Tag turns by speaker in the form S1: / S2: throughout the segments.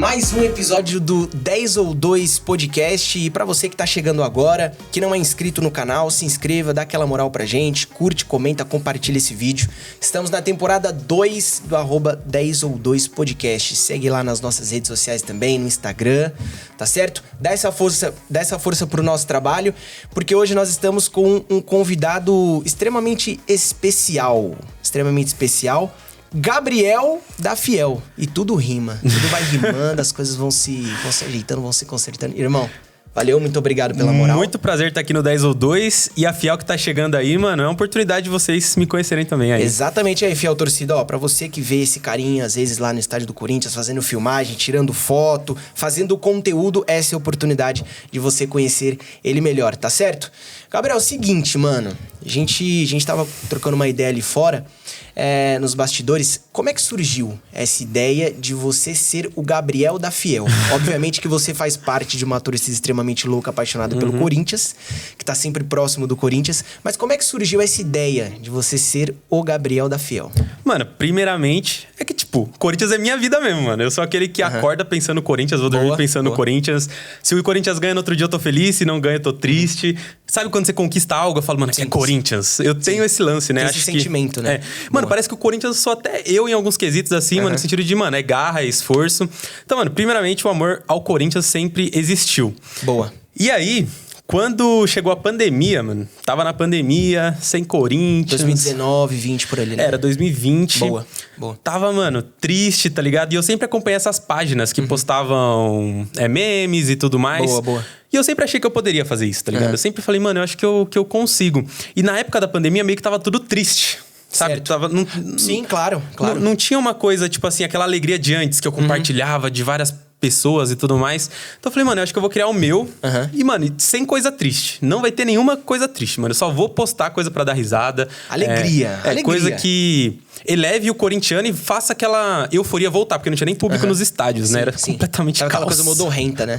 S1: Mais um episódio do 10 ou 2 podcast. E pra você que tá chegando agora, que não é inscrito no canal, se inscreva, dá aquela moral pra gente, curte, comenta, compartilha esse vídeo. Estamos na temporada 2 do @10 ou 2 podcast. Segue lá nas nossas redes sociais também, no Instagram, tá certo? Dá essa força pro nosso trabalho, porque hoje nós estamos com um convidado extremamente especial. Gabriel da Fiel. E tudo rima. Tudo vai rimando, as coisas vão se ajeitando, vão se consertando. Irmão, valeu, muito obrigado pela moral.
S2: Muito prazer estar aqui no 10 ou 2. E a Fiel que tá chegando aí, mano, é uma oportunidade de vocês me conhecerem também aí.
S1: Exatamente aí, Fiel torcida. Ó, pra você que vê esse carinha, às vezes, lá no estádio do Corinthians, fazendo filmagem, tirando foto, fazendo conteúdo, essa é a oportunidade de você conhecer ele melhor, tá certo? Gabriel, é o seguinte, mano. A gente tava trocando uma ideia ali fora, nos bastidores. Como é que surgiu essa ideia de você ser o Gabriel da Fiel? Obviamente que você faz parte de uma torcida extremamente louca, apaixonada pelo Corinthians, que tá sempre próximo do Corinthians. Mas como é que surgiu essa ideia de você ser o Gabriel da Fiel?
S2: Mano, primeiramente, é que, tipo, Corinthians é minha vida mesmo, mano. Eu sou aquele que acorda pensando no Corinthians, vou dormir pensando no Corinthians. Se o Corinthians ganha no outro dia, eu tô feliz. Se não ganha, eu tô triste. Sabe quando você conquista algo, eu falo, mano, é Corinthians. Eu tenho esse lance, né?
S1: Tem esse sentimento, né?
S2: Mano, parece que o Corinthians sou até eu em alguns quesitos assim, mano, no sentido de, mano, é garra, é esforço. Então, mano, primeiramente, o amor ao Corinthians sempre existiu.
S1: Boa.
S2: E aí, quando chegou a pandemia, mano, tava na pandemia, sem Corinthians.
S1: 2019, 20 por ali, né?
S2: Era 2020.
S1: Boa.
S2: Tava, mano, triste, tá ligado? E eu sempre acompanhei essas páginas que postavam memes e tudo mais.
S1: Boa.
S2: E eu sempre achei que eu poderia fazer isso, tá ligado? Eu sempre falei, mano, eu acho que eu consigo. E na época da pandemia, meio que tava tudo triste. Sabe?
S1: Sim, claro.
S2: Não tinha uma coisa, tipo assim, aquela alegria de antes que eu compartilhava de várias pessoas e tudo mais. Então eu falei, mano, eu acho que eu vou criar o meu. E, mano, sem coisa triste. Não vai ter nenhuma coisa triste, mano. Eu só vou postar coisa pra dar risada.
S1: Alegria.
S2: Coisa que eleve o corintiano e faça aquela euforia voltar. Porque não tinha nem público nos estádios, né? Era completamente caos.
S1: Aquela coisa modorrenta, né?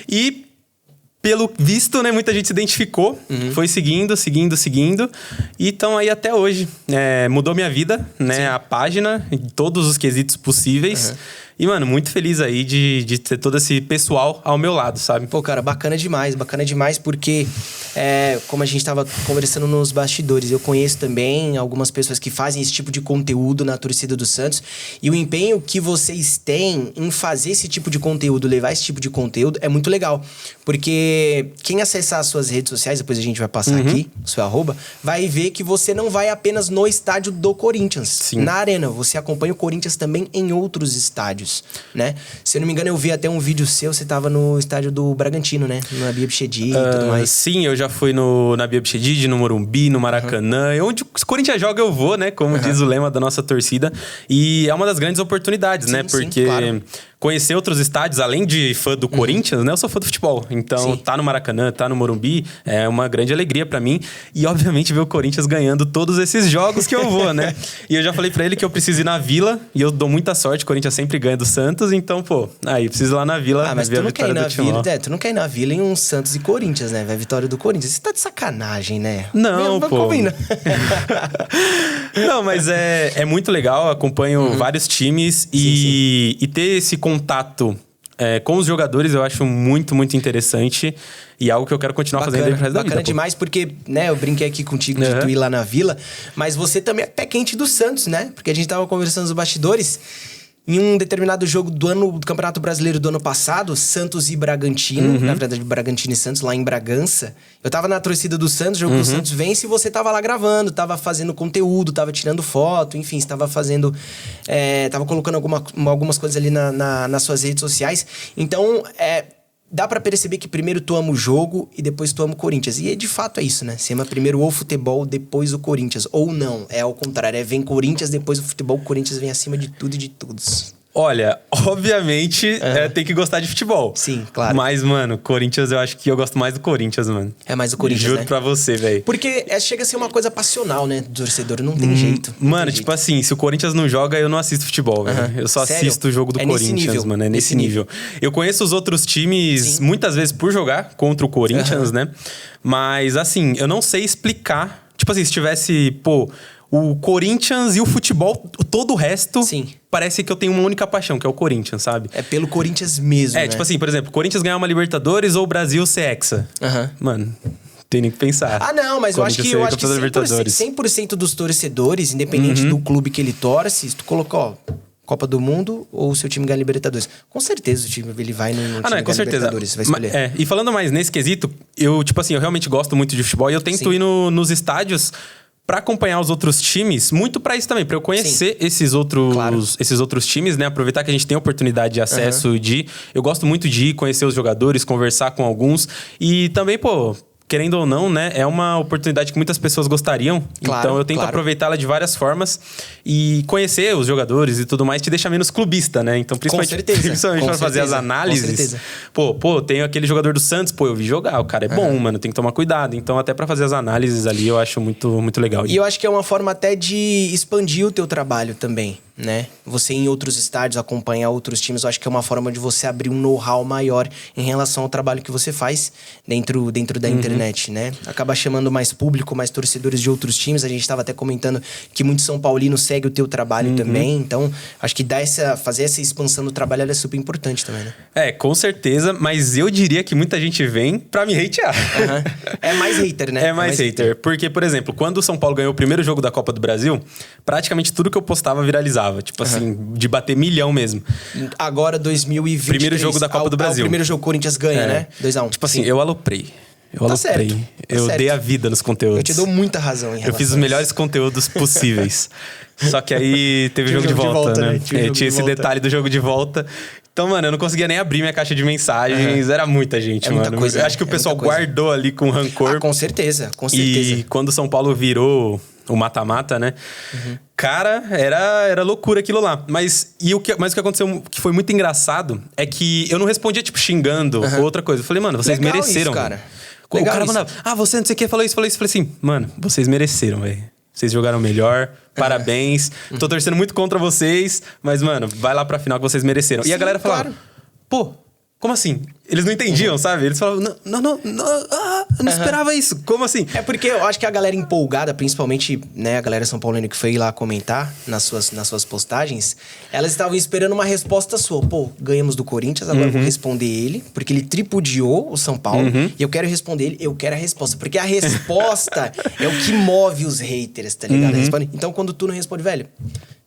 S2: E pelo visto, né, muita gente se identificou, foi seguindo, e estão aí até hoje. Mudou minha vida, né, a página, em todos os quesitos possíveis. E, mano, muito feliz aí de ter todo esse pessoal ao meu lado, sabe?
S1: Pô, cara, bacana demais porque, como a gente tava conversando nos bastidores, eu conheço também algumas pessoas que fazem esse tipo de conteúdo na torcida do Santos, e o empenho que vocês têm em fazer esse tipo de conteúdo, levar esse tipo de conteúdo, é muito legal. Porque quem acessar as suas redes sociais, depois a gente vai passar aqui, o seu @, vai ver que você não vai apenas no estádio do Corinthians.
S2: Sim.
S1: Na arena, você acompanha o Corinthians também em outros estádios, né? Se eu não me engano, eu vi até um vídeo seu, você tava no estádio do Bragantino, né? Na Bia Bichedi e tudo mais.
S2: Sim, eu já fui na Bia Bichedi, no Morumbi, no Maracanã. Onde o Corinthians joga, eu vou, né? Como diz o lema da nossa torcida. E é uma das grandes oportunidades, né? Porque claro, conhecer outros estádios, além de fã do Corinthians, né? Eu sou fã do futebol. Então, tá no Maracanã, tá no Morumbi, é uma grande alegria pra mim. E, obviamente, ver o Corinthians ganhando todos esses jogos que eu vou, né? E eu já falei pra ele que eu preciso ir na Vila. E eu dou muita sorte, o Corinthians sempre ganha do Santos. Então, pô, aí preciso ir lá na Vila
S1: mas
S2: ver
S1: tu
S2: a
S1: não quer
S2: vitória
S1: ir na
S2: do Timão.
S1: Vila, tu não quer ir na Vila em um Santos e Corinthians, né? Vai a vitória do Corinthians. Você tá de sacanagem, né?
S2: Não, pô. Não, mas é muito legal. Acompanho vários times e ter esse contato com os jogadores eu acho muito, muito interessante. E algo que eu quero continuar fazendo aí pro resto da vida.
S1: Bacana demais, porque, né, eu brinquei aqui contigo de tu ir lá na Vila, mas você também é pé quente do Santos, né? Porque a gente tava conversando nos bastidores. Em um determinado jogo do Campeonato Brasileiro do ano passado, Santos e Bragantino, na verdade, Bragantino e Santos, lá em Bragança. Eu tava na torcida do Santos, o jogo que o Santos vence, e você tava lá gravando, tava fazendo conteúdo, tava tirando foto, enfim, você tava fazendo... tava colocando algumas coisas ali nas suas redes sociais. Então, dá pra perceber que primeiro tu ama o jogo e depois tu ama o Corinthians. E de fato é isso, né? Você ama primeiro o futebol, depois o Corinthians. Ou não, é ao contrário. Vem Corinthians, depois o futebol. O Corinthians vem acima de tudo e de todos.
S2: Olha, obviamente tem que gostar de futebol.
S1: Sim, claro.
S2: Mas, mano, Corinthians, eu acho que eu gosto mais do Corinthians, mano.
S1: É mais do Corinthians,
S2: Juro pra você, velho.
S1: Porque chega a ser uma coisa passional, né? Do torcedor, não tem jeito.
S2: Mano, tipo assim, se o Corinthians não joga, eu não assisto futebol, velho. Eu só assisto o jogo do Corinthians, mano. É nesse nível. Eu conheço os outros times muitas vezes por jogar contra o Corinthians, né? Mas, assim, eu não sei explicar. Tipo assim, se tivesse, o Corinthians e o futebol, todo o resto,
S1: Sim.
S2: parece que eu tenho uma única paixão, que é o Corinthians, sabe?
S1: É pelo Corinthians mesmo, né?
S2: Tipo assim, por exemplo, Corinthians ganhar uma Libertadores ou o Brasil ser hexa. Mano, tem nem que pensar.
S1: Ah, não, mas eu acho que 100% dos torcedores, independente do clube que ele torce, se tu colocou, ó, Copa do Mundo ou o seu time ganha Libertadores. Com certeza o time ele vai no time
S2: com certeza.
S1: Libertadores, vai escolher.
S2: E falando mais nesse quesito, eu realmente gosto muito de futebol e eu tento ir nos estádios pra acompanhar os outros times, muito pra isso também, pra eu conhecer esses outros times, né? Aproveitar que a gente tem oportunidade de acesso eu gosto muito de ir conhecer os jogadores, conversar com alguns e também, querendo ou não, né? É uma oportunidade que muitas pessoas gostariam.
S1: Claro,
S2: então eu tento aproveitá-la de várias formas e conhecer os jogadores e tudo mais te deixa menos clubista, né? Então, principalmente para fazer as análises. Tem aquele jogador do Santos, eu vi jogar, o cara é bom, mano, tem que tomar cuidado. Então, até para fazer as análises ali, eu acho muito, muito legal.
S1: E eu acho que é uma forma até de expandir o teu trabalho também, né? Você ir em outros estádios, acompanhar outros times, eu acho que é uma forma de você abrir um know-how maior em relação ao trabalho que você faz dentro da internet, né? Acaba chamando mais público, mais torcedores de outros times. A gente estava até comentando que muito São Paulino segue o teu trabalho também. Então, acho que fazer essa expansão do trabalho é super importante também, né?
S2: Com certeza. Mas eu diria que muita gente vem pra me hatear.
S1: É mais hater, né?
S2: É mais hater. Porque, por exemplo, quando o São Paulo ganhou o primeiro jogo da Copa do Brasil, praticamente tudo que eu postava viralizava. Tipo assim, de bater milhão mesmo.
S1: Agora, 2023.
S2: Primeiro jogo da Copa do Brasil.
S1: O primeiro jogo Corinthians ganha, né? 2-1.
S2: Tipo assim, eu aloprei.
S1: Certo.
S2: Eu dei a vida nos conteúdos.
S1: Eu te dou muita razão em relação
S2: Eu fiz os melhores conteúdos possíveis. Só que aí teve jogo de volta, né? Tinha esse detalhe do jogo de volta. Então, mano, eu não conseguia nem abrir minha caixa de mensagens. Era muita gente, mano.
S1: Muita coisa,
S2: eu acho que o pessoal guardou ali com rancor.
S1: Com certeza.
S2: E quando o São Paulo virou o mata-mata, né? Cara, era loucura aquilo lá. Mas o que aconteceu, que foi muito engraçado, é que eu não respondia, tipo, xingando ou outra coisa. Eu falei, mano, vocês
S1: legal
S2: mereceram.
S1: Isso, cara.
S2: O cara mandava, você não sei o que, falou isso. Eu falei assim, mano, vocês mereceram, velho. Vocês jogaram melhor, parabéns. Tô torcendo muito contra vocês, mas, mano, vai lá pra final que vocês mereceram.
S1: Sim,
S2: e a galera falava, como assim? Eles não entendiam, sabe? Eles falavam, não, eu não esperava isso. Como assim?
S1: É porque eu acho que a galera empolgada, principalmente, né, a galera São Paulina que foi lá comentar nas suas postagens, elas estavam esperando uma resposta sua. Ganhamos do Corinthians, agora eu vou responder ele, porque ele tripudiou o São Paulo, e eu quero responder ele, eu quero a resposta. Porque a resposta é o que move os haters, tá ligado? Então, quando tu não responde, velho,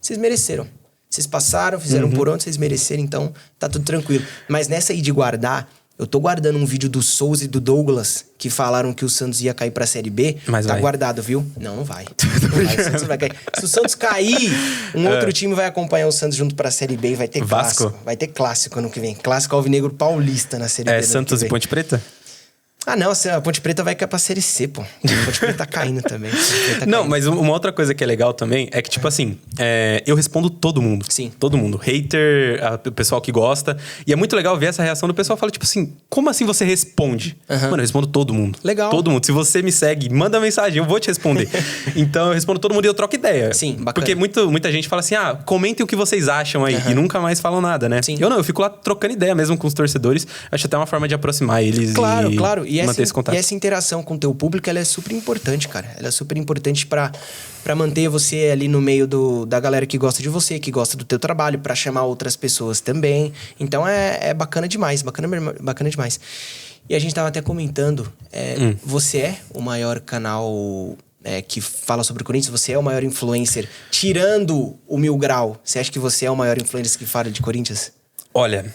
S1: vocês mereceram. Vocês passaram, fizeram por onde vocês mereceram, então tá tudo tranquilo. Mas nessa aí de guardar, eu tô guardando um vídeo do Souza e do Douglas, que falaram que o Santos ia cair pra Série B.
S2: Mas
S1: tá guardado, viu? Não vai. Não vai. O Santos vai cair. Se o Santos cair, um outro time vai acompanhar o Santos junto pra Série B e vai ter clássico. Vai ter clássico ano que vem. Clássico alvinegro paulista na Série B.
S2: Santos e Ponte Preta?
S1: Não, a Ponte Preta vai cair pra Série C, pô. A Ponte Preta tá caindo também.
S2: Não, mas uma outra coisa que é legal também é que, tipo assim, eu respondo todo mundo.
S1: Sim.
S2: Todo mundo. Hater, o pessoal que gosta. E é muito legal ver essa reação do pessoal. Fala, tipo assim, como assim você responde? Mano, eu respondo todo mundo.
S1: Legal.
S2: Todo mundo. Se você me segue, manda mensagem, eu vou te responder. Então, eu respondo todo mundo e eu troco ideia.
S1: Sim, bacana.
S2: Porque muita gente fala assim, comentem o que vocês acham aí. E nunca mais falam nada, né?
S1: Sim.
S2: Eu fico lá trocando ideia mesmo com os torcedores. Acho até uma forma de aproximar eles
S1: claro.
S2: E manter esse contato.
S1: E essa interação com o teu público, ela é super importante, cara. Ela é super importante pra manter você ali no meio da galera que gosta de você, que gosta do teu trabalho, pra chamar outras pessoas também. Então, é bacana demais, bacana demais. E a gente tava até comentando, você é o maior canal que fala sobre o Corinthians? Você é o maior influencer, tirando o Mil Grau. Você acha que você é o maior influencer que fala de Corinthians?
S2: Olha...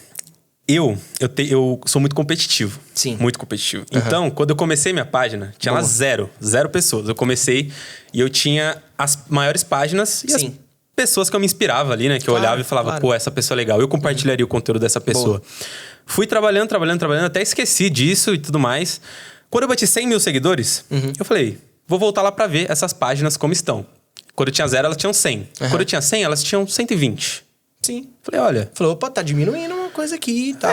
S2: Eu sou muito competitivo.
S1: Sim.
S2: Muito competitivo. Então, quando eu comecei minha página, tinha lá zero pessoas. Eu comecei e eu tinha as maiores páginas e as pessoas que eu me inspirava ali, né? Que eu olhava e falava, essa pessoa é legal. Eu compartilharia o conteúdo dessa pessoa. Fui trabalhando, até esqueci disso e tudo mais. Quando eu bati 100 mil seguidores, eu falei, vou voltar lá pra ver essas páginas como estão. Quando eu tinha 0, elas tinham 100. Quando eu tinha 100, elas tinham 120.
S1: Sim.
S2: Falei, olha...
S1: Falou, opa, tá diminuindo uma coisa aqui e tal.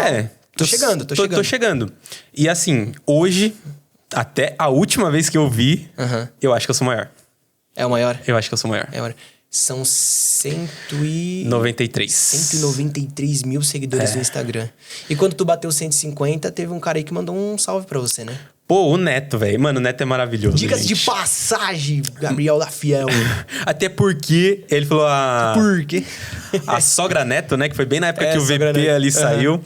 S1: Tô chegando.
S2: Tô chegando. E assim, hoje, até a última vez que eu vi, eu acho que eu sou maior.
S1: É o maior?
S2: Eu acho que eu sou maior.
S1: São 193 mil seguidores no Instagram. E quando tu bateu 150, teve um cara aí que mandou um salve pra você, né?
S2: Pô, o Neto, velho. Mano, o Neto é maravilhoso.
S1: Dicas de passagem, Gabriel da Fiel.
S2: Até porque ele falou
S1: Por quê?
S2: a sogra Neto, né? Que foi bem na época que o VP
S1: Neto.
S2: ali saiu.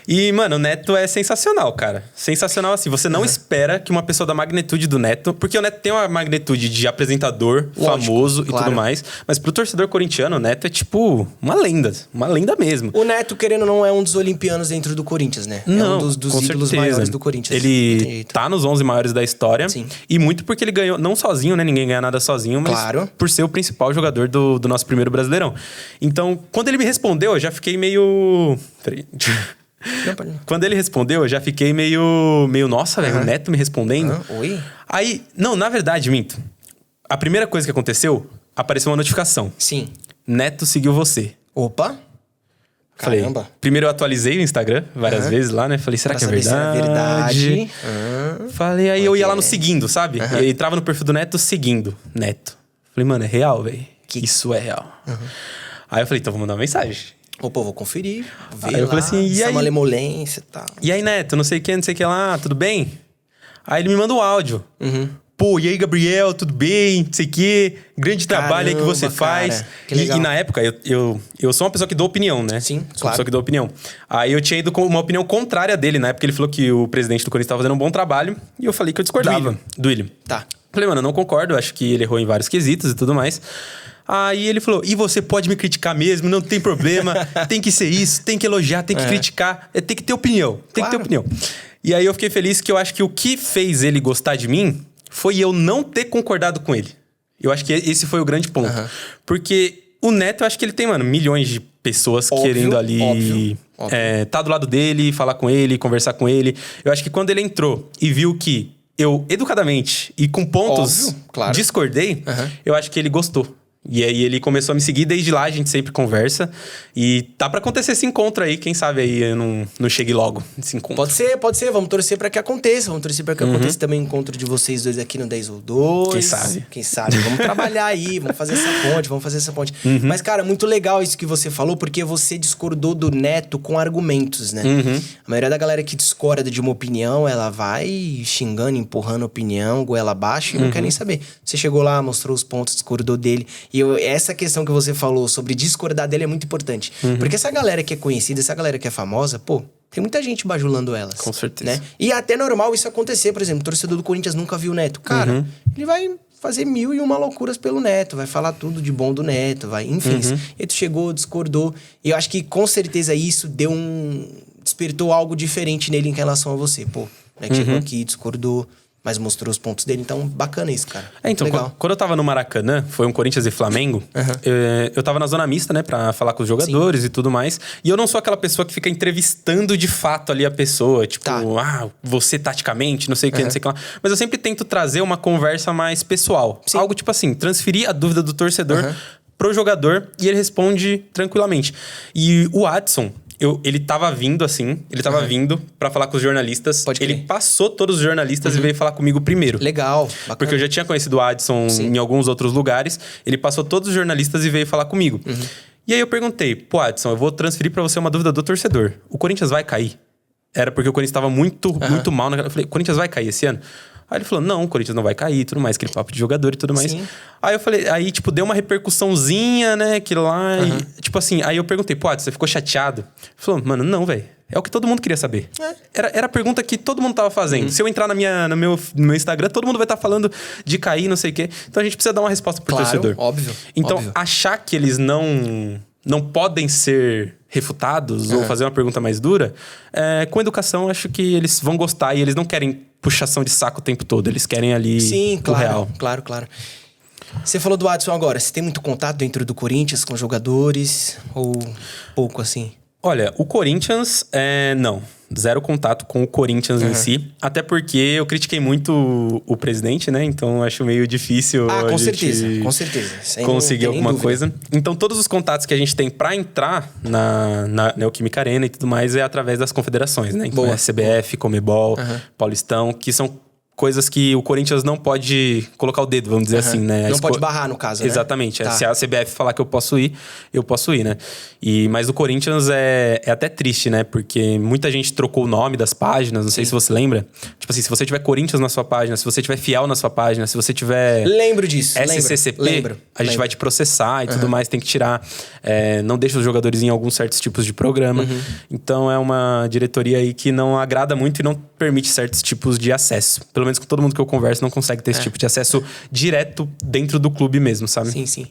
S2: E, mano, o Neto é sensacional, cara. Sensacional assim. Você não espera que uma pessoa da magnitude do Neto... Porque o Neto tem uma magnitude de apresentador famoso e tudo mais. Mas pro torcedor corintiano, o Neto é tipo uma lenda. Uma lenda mesmo.
S1: O Neto, querendo ou não, é um dos olimpianos dentro do Corinthians, né?
S2: Não,
S1: é um dos ídolos maiores do Corinthians.
S2: Ele tá nos 11 maiores da história.
S1: Sim.
S2: E muito porque ele ganhou, não sozinho, né? Ninguém ganha nada sozinho, mas por ser o principal jogador do nosso primeiro Brasileirão. Então, quando ele me respondeu, eu já fiquei meio... Peraí. Quando ele respondeu, eu já fiquei meio nossa, velho, o Neto me respondendo.
S1: Oi?
S2: Aí, não, na verdade, minto. A primeira coisa que aconteceu, apareceu uma notificação.
S1: Sim.
S2: Neto seguiu você.
S1: Opa!
S2: Falei,
S1: Caramba.
S2: primeiro eu atualizei o Instagram várias vezes lá, né? Falei, será que é verdade?
S1: Se é verdade.
S2: Falei, aí eu ia lá no seguindo, sabe? Eu entrava no perfil do Neto seguindo. Neto. Falei, mano, é real, velho. Isso é real. Aí eu falei, então vou mandar uma mensagem.
S1: Opa, vou conferir.
S2: Aí eu falei assim, e aí?
S1: Malemolência e tal.
S2: E aí, Neto, não sei o que lá, tudo bem? Aí ele me manda um áudio. Pô, e aí, Gabriel, tudo bem? Não sei o quê. Grande trabalho aí que você faz.
S1: Que legal.
S2: E na época, eu sou uma pessoa que dou opinião, né?
S1: Sim,
S2: Sou uma
S1: claro.
S2: pessoa que dou opinião. Aí eu tinha ido com uma opinião contrária dele, na época ele falou que o presidente do Corinthians estava fazendo um bom trabalho. E eu falei que eu discordava. Do William.
S1: Tá.
S2: Falei, mano, eu não concordo. Acho que ele errou em vários quesitos e tudo mais. Aí ele falou, e você pode me criticar mesmo, não tem problema. Tem que ser isso, tem que elogiar, tem que criticar. Tem que ter opinião. Tem que ter opinião. E aí eu fiquei feliz que eu acho que o que fez ele gostar de mim foi eu não ter concordado com ele. Eu acho que esse foi o grande ponto. Porque o Neto, eu acho que ele tem, mano, milhões de pessoas querendo ali... tá do lado dele, falar com ele, conversar com ele. Eu acho que quando ele entrou e viu que eu, educadamente e com pontos, discordei, eu acho que ele gostou. E aí ele começou a me seguir, desde lá a gente sempre conversa. E tá pra acontecer esse encontro aí, quem sabe aí eu não chegue logo esse encontro.
S1: Pode ser, vamos torcer pra que aconteça. Vamos torcer pra que aconteça também o encontro de vocês dois aqui no 10 ou 2. Quem sabe, vamos trabalhar aí, vamos fazer essa ponte. Mas, cara, muito legal isso que você falou, porque você discordou do Neto com argumentos, né? A maioria da galera que discorda de uma opinião, ela vai xingando, empurrando a opinião, goela abaixo e não quer nem saber. Você chegou lá, mostrou os pontos, discordou dele. E essa questão que você falou sobre discordar dele é muito importante. Porque essa galera que é conhecida, essa galera que é famosa, pô, tem muita gente bajulando elas.
S2: Com certeza.
S1: Né? E é até normal isso acontecer. Por exemplo, o torcedor do Corinthians nunca viu o Neto. Cara, ele vai fazer 1001 loucuras pelo Neto. Vai falar tudo de bom do Neto. Enfim, e tu chegou, discordou. E eu acho que com certeza isso despertou algo diferente nele em relação a você. Pô, né, que chegou aqui, discordou, mas mostrou os pontos dele. Então, bacana isso, cara.
S2: Então,
S1: legal.
S2: quando eu tava no Maracanã, foi um Corinthians e Flamengo, eu tava na zona mista, né, pra falar com os jogadores e tudo mais. E eu não sou aquela pessoa que fica entrevistando de fato ali a pessoa. Tipo, você taticamente, não sei o que, não sei o que lá. Mas eu sempre tento trazer uma conversa mais pessoal. Sim. Algo tipo assim, transferir a dúvida do torcedor pro jogador e ele responde tranquilamente. E o Adson... ele tava vindo, assim, vindo pra falar com os jornalistas. Ele passou todos os jornalistas e veio falar comigo primeiro.
S1: Legal, bacana.
S2: Porque eu já tinha conhecido o Adson em alguns outros lugares. Ele passou todos os jornalistas e veio falar comigo. E aí eu perguntei, pô, Adson, eu vou transferir pra você uma dúvida do torcedor. O Corinthians vai cair? Era porque o Corinthians tava muito mal. Eu falei, o Corinthians vai cair esse ano? Aí ele falou, não, o Corinthians não vai cair e tudo mais, aquele papo de jogador e tudo mais.
S1: Sim.
S2: Aí eu falei, aí tipo, deu uma repercussãozinha, né, aquilo lá. E, tipo assim, aí eu perguntei, pô, você ficou chateado? Ele falou, mano, não, velho. É o que todo mundo queria saber. Era a pergunta que todo mundo tava fazendo. Se eu entrar no meu Instagram, todo mundo vai estar falando de cair, não sei o quê. Então a gente precisa dar uma resposta pro torcedor.
S1: Óbvio.
S2: Então, achar que eles não podem ser refutados ou fazer uma pergunta mais dura, com educação, acho que eles vão gostar e eles não querem puxação de saco o tempo todo. Eles querem ali o real.
S1: Claro. Você falou do Adson agora. Você tem muito contato dentro do Corinthians com jogadores? Ou pouco assim?
S2: Olha, o Corinthians, não. Zero contato com o Corinthians em si. Até porque eu critiquei muito o presidente, né? Então acho meio difícil
S1: com certeza.
S2: Conseguir alguma coisa. Então todos os contatos que a gente tem pra entrar na Neoquímica Arena e tudo mais é através das confederações, né? Então CBF, Conmebol, Paulistão, que são coisas que o Corinthians não pode colocar o dedo, vamos dizer assim, né?
S1: Não pode barrar, no caso,
S2: Exatamente.
S1: Né?
S2: Se a CBF falar que eu posso ir, né? Mas o Corinthians é até triste, né? Porque muita gente trocou o nome das páginas, não sei se você lembra. Tipo assim, se você tiver Corinthians na sua página, se você tiver Fiel na sua página, se você tiver...
S1: Lembro disso.
S2: SCCP, a gente vai te processar e tudo mais, tem que tirar. Não deixa os jogadores em alguns certos tipos de programa. Então é uma diretoria aí que não agrada muito e não permite certos tipos de acesso. Pelo menos com todo mundo que eu converso não consegue ter esse tipo de acesso direto dentro do clube mesmo, sabe?
S1: Sim.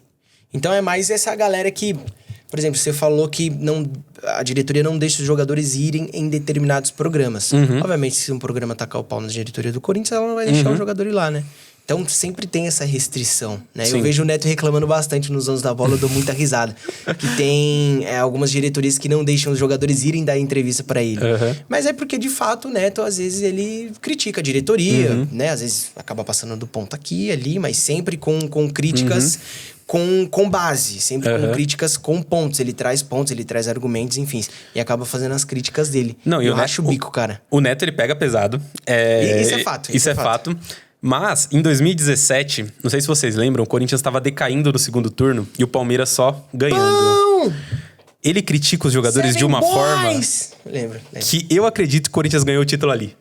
S1: Então é mais essa galera que... Por exemplo, você falou que a diretoria não deixa os jogadores irem em determinados programas. Obviamente, se um programa tacar o pau na diretoria do Corinthians, ela não vai deixar o jogador ir lá, né? Então, sempre tem essa restrição, né?
S2: Sim.
S1: Eu vejo o Neto reclamando bastante nos anos da bola, eu dou muita risada. Que tem algumas diretorias que não deixam os jogadores irem dar entrevista pra ele. Mas é porque, de fato, o Neto, às vezes, ele critica a diretoria, né? Às vezes, acaba passando do ponto aqui e ali, mas sempre com críticas... Com base, sempre com críticas com pontos. Ele traz pontos, ele traz argumentos, enfim. E acaba fazendo as críticas dele.
S2: Não,
S1: eu acho o bico, cara.
S2: O Neto, ele pega pesado.
S1: Isso é fato.
S2: Isso é fato. Mas, em 2017, não sei se vocês lembram, o Corinthians estava decaindo no segundo turno e o Palmeiras só ganhando. Ele critica os jogadores de uma forma
S1: lembro.
S2: que eu acredito que o Corinthians ganhou o título ali.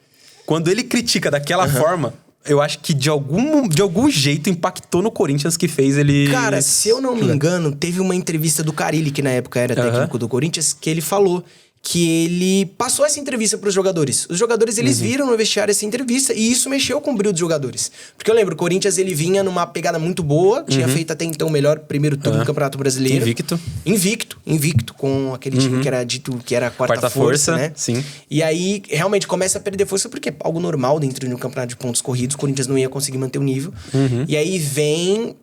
S2: Quando ele critica daquela forma... Eu acho que de algum jeito impactou no Corinthians que fez ele...
S1: Cara, se eu não me engano, teve uma entrevista do Carille, que na época era técnico do Corinthians, que ele falou que ele passou essa entrevista pros jogadores. Os jogadores, eles viram no vestiário essa entrevista e isso mexeu com o brilho dos jogadores. Porque eu lembro, o Corinthians, ele vinha numa pegada muito boa, tinha feito até então o melhor primeiro turno do Campeonato Brasileiro. Invicto, com aquele time que era dito que era a quarta força, né?
S2: Sim.
S1: E aí, realmente, começa a perder força porque é algo normal dentro de um campeonato de pontos corridos, o Corinthians não ia conseguir manter o nível. E aí vem...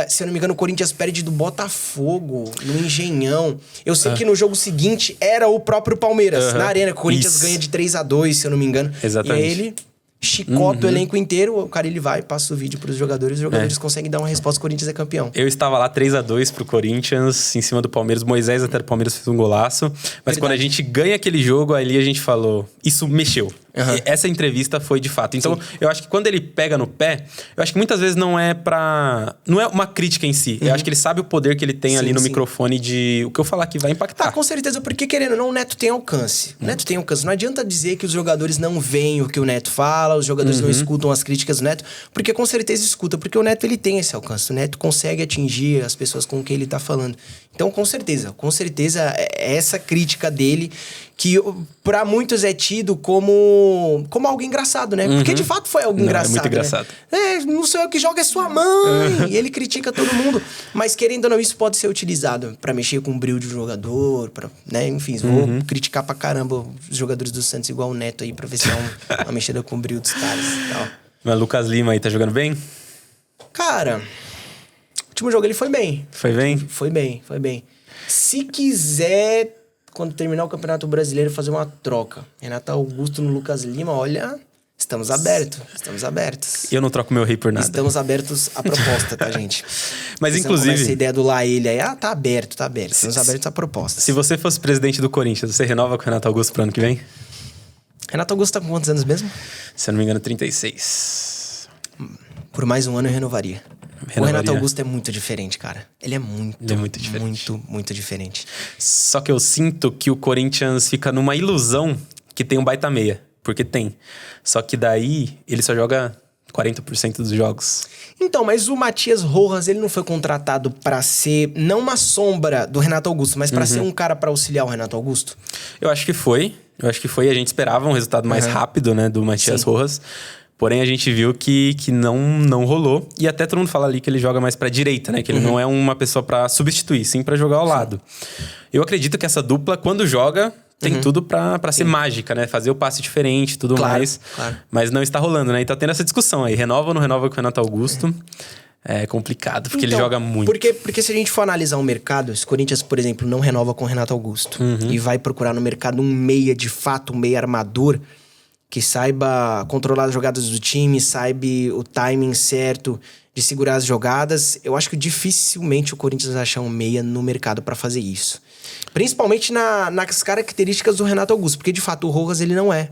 S1: se eu não me engano, o Corinthians perde do Botafogo, no Engenhão. Eu sei que no jogo seguinte era o próprio Palmeiras, na Arena, que o Corinthians ganha de 3-2, se eu não me engano.
S2: Exatamente.
S1: E aí ele chicota o elenco inteiro, o cara ele vai, passa o vídeo pros jogadores, os jogadores conseguem dar uma resposta, o Corinthians é campeão.
S2: Eu estava lá 3-2 pro Corinthians, em cima do Palmeiras. Moisés até do Palmeiras fez um golaço. Mas quando a gente ganha aquele jogo, ali a gente falou, isso mexeu. Essa entrevista foi de fato. Então, eu acho que quando ele pega no pé, eu acho que muitas vezes não é uma crítica em si. Eu acho que ele sabe o poder que ele tem ali no microfone de... O que eu falar aqui vai impactar.
S1: Com certeza, porque querendo ou não, o Neto tem alcance. O Neto tem alcance. Não adianta dizer que os jogadores não veem o que o Neto fala, os jogadores não escutam as críticas do Neto, porque com certeza escuta. Porque o Neto, ele tem esse alcance. O Neto consegue atingir as pessoas com quem ele tá falando. Então, com certeza, é essa crítica dele que pra muitos é tido como algo engraçado, né? Porque de fato foi algo engraçado.
S2: É muito engraçado.
S1: Né? Não sou eu que jogo, é sua mãe. E ele critica todo mundo. Mas querendo ou não, isso pode ser utilizado pra mexer com o brilho de um jogador, né? Enfim, vou criticar pra caramba os jogadores do Santos igual o Neto aí, pra ver se é uma mexida com o brilho dos caras e tal.
S2: Mas o Lucas Lima aí tá jogando bem?
S1: Cara, o último jogo ele foi bem.
S2: Foi bem?
S1: Foi bem. Se quiser, quando terminar o Campeonato Brasileiro, fazer uma troca. Renato Augusto no Lucas Lima, olha, estamos abertos.
S2: Eu não troco meu rei por nada.
S1: Estamos abertos à proposta, tá, gente?
S2: Mas inclusive...
S1: Essa ideia do lá ele aí, tá aberto. Estamos abertos à proposta.
S2: Se você fosse presidente do Corinthians, você renova com o Renato Augusto pro ano que vem?
S1: Renato Augusto tá com quantos anos mesmo?
S2: Se eu não me engano, 36.
S1: Por mais um ano eu renovaria. O Renato Augusto é muito diferente, cara. Ele é muito diferente. Muito diferente.
S2: Só que eu sinto que o Corinthians fica numa ilusão que tem um baita meia. Porque tem. Só que daí ele só joga 40% dos jogos.
S1: Então, mas o Matias Rojas, ele não foi contratado pra ser, não uma sombra do Renato Augusto, mas pra ser um cara pra auxiliar o Renato Augusto?
S2: Eu acho que foi. A gente esperava um resultado mais rápido, né, do Matias Rojas. Porém, a gente viu que não rolou. E até todo mundo fala ali que ele joga mais pra direita, né? Que ele não é uma pessoa pra substituir, sim pra jogar ao lado. Eu acredito que essa dupla, quando joga, tem tudo pra ser mágica, né? Fazer o passe diferente e tudo mais. Claro. Mas não está rolando, né? Então tendo essa discussão aí. Renova ou não renova com o Renato Augusto? É complicado, porque ele joga muito.
S1: Porque se a gente for analisar o mercado, se o Corinthians, por exemplo, não renova com o Renato Augusto e vai procurar no mercado um meia de fato, um meia armador, que saiba controlar as jogadas do time, saiba o timing certo de segurar as jogadas, eu acho que dificilmente o Corinthians vai achar um meia no mercado pra fazer isso. Principalmente nas características do Renato Augusto, porque de fato o Rojas ele não é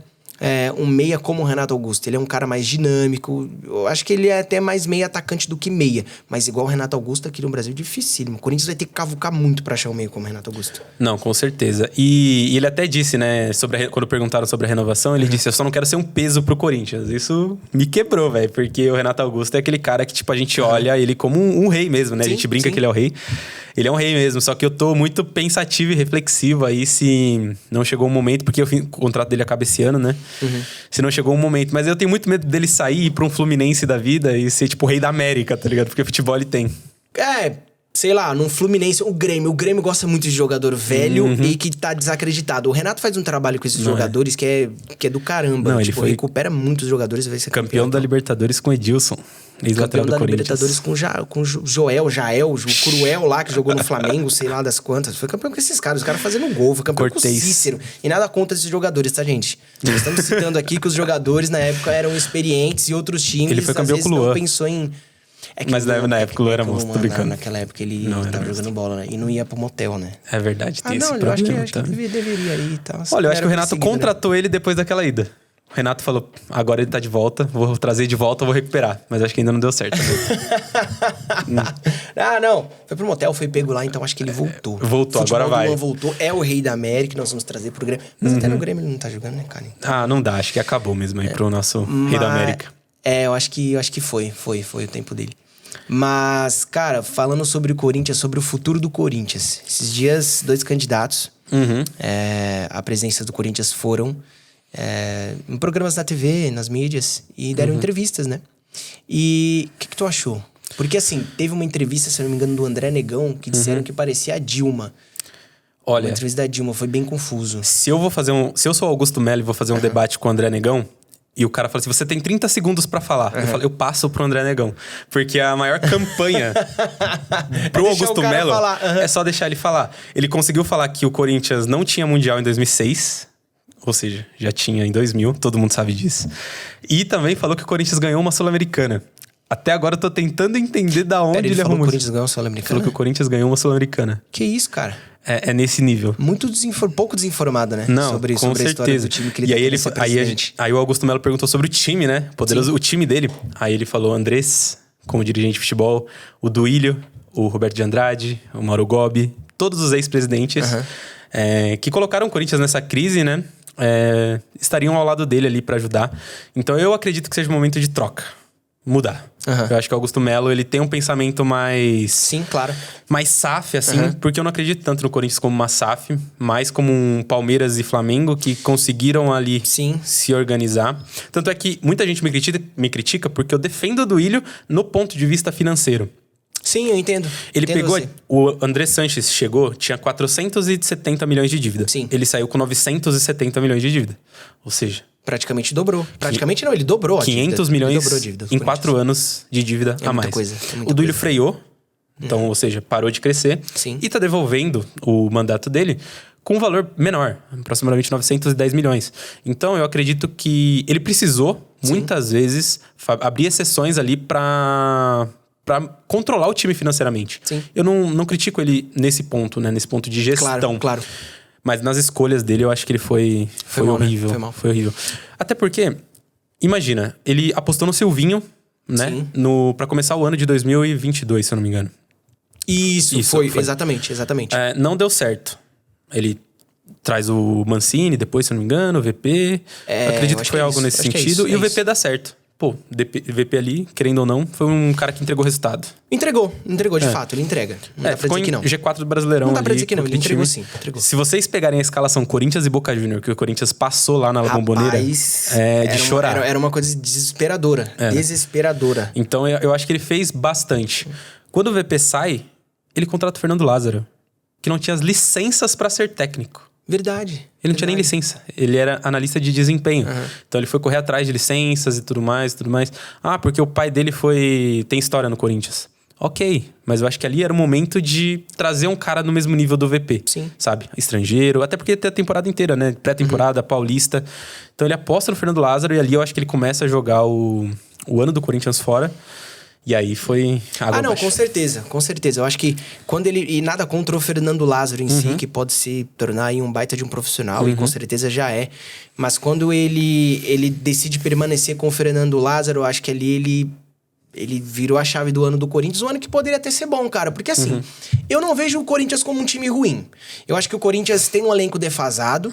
S1: um meia como o Renato Augusto. Ele é um cara mais dinâmico. Eu acho que ele é até mais meia atacante do que meia. Mas igual o Renato Augusto aqui no Brasil, dificílimo. O Corinthians vai ter que cavucar muito pra achar um meio como o Renato Augusto.
S2: Não, com certeza. E ele até disse, né, quando perguntaram sobre a renovação, ele disse, eu só não quero ser um peso pro Corinthians. Isso me quebrou, velho, porque o Renato Augusto é aquele cara que, tipo, a gente olha ele como um rei mesmo, né? Sim, a gente brinca que ele é o rei. Ele é um rei mesmo, só que eu tô muito pensativo e reflexivo aí se não chegou um momento, porque o contrato dele acaba esse ano, né? Se não chegou um momento. Mas eu tenho muito medo dele sair e ir pra um Fluminense da vida e ser, tipo, o rei da América, tá ligado? Porque futebol ele tem.
S1: Sei lá, num Fluminense, o Grêmio gosta muito de jogador velho e que tá desacreditado. O Renato faz um trabalho com esses jogadores que é do caramba.
S2: Não,
S1: tipo, ele recupera muitos jogadores e vai ser
S2: campeão da Libertadores com Edilson.
S1: Campeão da Libertadores com Jael, o Cruel lá, que jogou no Flamengo, sei lá das quantas. Foi campeão com esses caras, os caras fazendo gol. Foi campeão com o Cícero. E nada contra esses jogadores, tá, gente? Nós estamos citando aqui que os jogadores na época eram experientes e outros times
S2: ele foi campeão
S1: às vezes
S2: com o Luan.
S1: Não pensou em...
S2: Mas na época o Luan era monstro, tô brincando.
S1: Naquela época ele tava jogando bola, né? E não ia pro motel, né?
S2: É verdade, tem esse
S1: problema.
S2: Eu
S1: acho que deveria ir e tal.
S2: Olha, eu acho que o Renato contratou ele depois daquela ida. O Renato falou, agora ele tá de volta, vou trazer de volta, vou recuperar. Mas acho que ainda não deu certo.
S1: Não. Foi pro motel, foi pego lá, então acho que ele voltou.
S2: Voltou, agora vai.
S1: Voltou, é o rei da América, nós vamos trazer pro Grêmio. Mas até no Grêmio ele não tá jogando, né, cara?
S2: Não dá, acho que acabou mesmo aí pro nosso rei da América.
S1: Eu acho que foi o tempo dele. Mas, cara, falando sobre o Corinthians, sobre o futuro do Corinthians. Esses dias, 2 candidatos à presença do Corinthians foram em programas da TV, nas mídias, e deram entrevistas, né? E o que tu achou? Porque, assim, teve uma entrevista, se eu não me engano, do André Negão, que disseram que parecia a Dilma.
S2: Olha,
S1: uma entrevista da Dilma, foi bem confuso.
S2: Se eu sou Augusto Melo e vou fazer um debate com o André Negão, e o cara fala assim, você tem 30 segundos pra falar. Eu passo pro André Negão. Porque a maior campanha pro Augusto Melo é só deixar ele falar. Ele conseguiu falar que o Corinthians não tinha Mundial em 2006. Ou seja, já tinha em 2000, todo mundo sabe disso. E também falou que o Corinthians ganhou uma Sul-Americana. Até agora eu tô tentando entender da onde ele arrumou.
S1: Falou que o Corinthians ganhou uma Sul-Americana?
S2: Falou que o Corinthians ganhou uma Sul-Americana.
S1: Que isso, cara?
S2: É nesse nível.
S1: Muito pouco desinformado, né?
S2: Não,
S1: sobre
S2: com
S1: a história do time que ele
S2: e aí o Augusto Melo perguntou sobre o time, né? Poderoso, o time dele. Aí ele falou Andrés, como dirigente de futebol, o Duílio, o Roberto de Andrade, o Mauro Gobi, todos os ex-presidentes que colocaram o Corinthians nessa crise, né? Estariam ao lado dele ali pra ajudar. Então eu acredito que seja um momento de troca. Mudar. Eu acho que o Augusto Melo, ele tem um pensamento mais...
S1: Sim, claro.
S2: Mais SAF, assim, porque eu não acredito tanto no Corinthians como uma SAF, mais como um Palmeiras e Flamengo que conseguiram ali se organizar. Tanto é que muita gente me critica porque eu defendo o Duílio no ponto de vista financeiro.
S1: Sim, eu entendo.
S2: Ele pegou... O André Sanches chegou, tinha 470 milhões de dívida.
S1: Sim.
S2: Ele saiu com 970 milhões de dívida. Ou seja...
S1: Praticamente dobrou. Praticamente não, ele dobrou a
S2: 500 milhões em 4 anos de dívida a mais. O Duílio freou, então, ou seja, parou de crescer.
S1: Sim.
S2: E tá devolvendo o mandato dele com um valor menor, aproximadamente 910 milhões. Então, eu acredito que ele precisou, muitas vezes, abrir exceções ali pra controlar o time financeiramente.
S1: Sim.
S2: Eu não critico ele nesse ponto, né? Nesse ponto de gestão.
S1: Claro.
S2: Mas nas escolhas dele, eu acho que ele foi horrível.
S1: Né?
S2: Foi horrível. Até porque, imagina, ele apostou no Silvinho, né? Pra começar o ano de 2022, se eu não me engano.
S1: Isso foi. Exatamente.
S2: Não deu certo. Ele traz o Mancini depois, se eu não me engano, o VP. Acredito que foi algo nesse sentido. E o VP dá certo. Pô, VP ali, querendo ou não, foi um cara que entregou resultado.
S1: Entregou de fato, ele entrega. Não dá pra dizer que não.
S2: G4 do Brasileirão.
S1: Não dá pra
S2: ali,
S1: dizer que não, ele entregou sim.
S2: Se vocês pegarem a escalação Corinthians e Boca Juniors, que o Corinthians passou lá na Bombonera, de chorar.
S1: Era uma coisa desesperadora. Desesperadora.
S2: Então eu acho que ele fez bastante. Quando o VP sai, ele contrata o Fernando Lázaro, que não tinha as licenças pra ser técnico.
S1: Verdade.
S2: Ele não tinha nem licença. Ele era analista de desempenho. Então ele foi correr atrás de licenças e tudo mais. Porque o pai dele tem história no Corinthians. Ok, mas eu acho que ali era o momento de trazer um cara no mesmo nível do VP.
S1: Sim.
S2: Sabe? Estrangeiro. Até porque tem a temporada inteira, né? Pré-temporada, paulista. Então ele aposta no Fernando Lázaro e ali eu acho que ele começa a jogar o ano do Corinthians fora. E aí foi água
S1: não,
S2: abaixo.
S1: com certeza, com certeza. Eu acho que quando ele... E nada contra o Fernando Lázaro em si, que pode se tornar aí um baita de um profissional, e com certeza já é. Mas quando ele decide permanecer com o Fernando Lázaro, eu acho que ali ele virou a chave do ano do Corinthians, um ano que poderia até ser bom, cara. Porque assim, eu não vejo o Corinthians como um time ruim. Eu acho que o Corinthians tem um elenco defasado,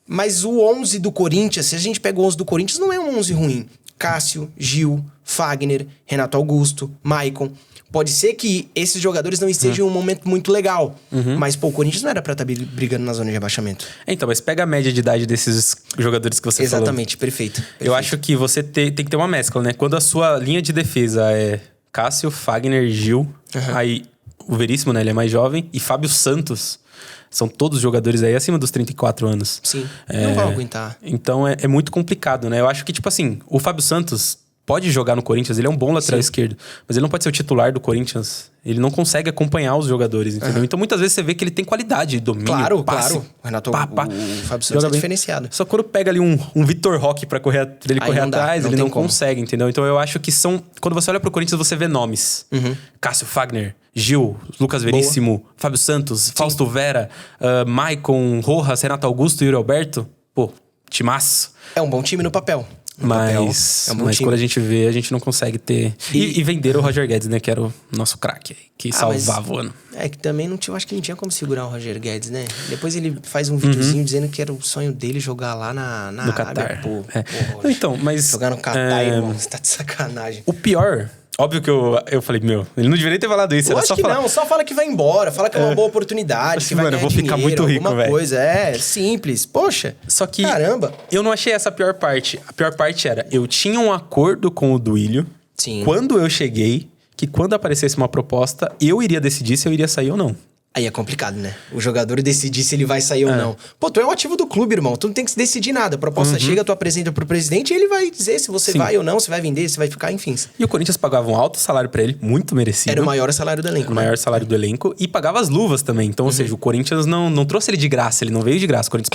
S1: mas o 11 do Corinthians, se a gente pega o 11 do Corinthians, não é um 11 ruim. Cássio, Gil, Fagner, Renato Augusto, Maicon. Pode ser que esses jogadores não estejam em um momento muito legal. Mas, pô, o Corinthians não era pra estar brigando na zona de rebaixamento.
S2: Então, mas pega a média de idade desses jogadores que você falou.
S1: Exatamente, perfeito.
S2: Eu acho que você tem que ter uma mescla, né? Quando a sua linha de defesa é Cássio, Fagner, Gil, aí o Veríssimo, né? Ele é mais jovem, e Fábio Santos. São todos jogadores aí acima dos 34 anos.
S1: Sim, não vão aguentar.
S2: Então é muito complicado, né? Eu acho que, tipo assim, o Fábio Santos pode jogar no Corinthians, ele é um bom lateral esquerdo, mas ele não pode ser o titular do Corinthians. Ele não consegue acompanhar os jogadores, entendeu? Então muitas vezes você vê que ele tem qualidade, domínio, passe.
S1: Claro. O Renato,
S2: pá.
S1: o Fábio Santos é diferenciado.
S2: Só quando pega ali um Vitor Roque pra correr atrás, ele não
S1: como.
S2: consegue, entendeu? Então eu acho que são... Quando você olha pro Corinthians, você vê nomes. Cássio, Fagner, Gil, Lucas Veríssimo, Fábio Santos, Fausto Vera, Maicon, Rojas, Renato Augusto e Yuri Alberto. Pô, timaço.
S1: É um bom time no papel.
S2: Mas quando a gente vê, a gente não consegue ter... E venderam o Roger Guedes, né? Que era o nosso craque, que salvava o ano.
S1: É que também eu acho que não tinha como segurar o Roger Guedes, né? Depois ele faz um videozinho dizendo que era o sonho dele jogar lá no
S2: Catar.
S1: Pô,
S2: então, mas...
S1: Jogar no Catar, irmão, você tá de sacanagem.
S2: O pior... Óbvio que eu falei, ele não deveria ter falado isso.
S1: Lógico que não, só fala que vai embora, fala que é uma boa oportunidade, que vai ganhar
S2: eu vou ficar
S1: dinheiro,
S2: muito rico,
S1: alguma coisa. É, simples. Poxa,
S2: só que
S1: caramba.
S2: Eu não achei essa a pior parte. A pior parte era, eu tinha um acordo com o Duílio, quando eu cheguei, que quando aparecesse uma proposta, eu iria decidir se eu iria sair ou não.
S1: Aí é complicado, né? O jogador decidir se ele vai sair ou não. Pô, tu é o ativo do clube, irmão. Tu não tem que decidir nada. A proposta chega, tu apresenta pro presidente e ele vai dizer se você vai ou não, se vai vender, se vai ficar, enfim.
S2: E o Corinthians pagava um alto salário pra ele, muito merecido.
S1: Era o maior salário do elenco.
S2: O maior salário do elenco. E pagava as luvas também. Então, ou seja, o Corinthians não trouxe ele de graça. Ele não veio de graça. O Corinthians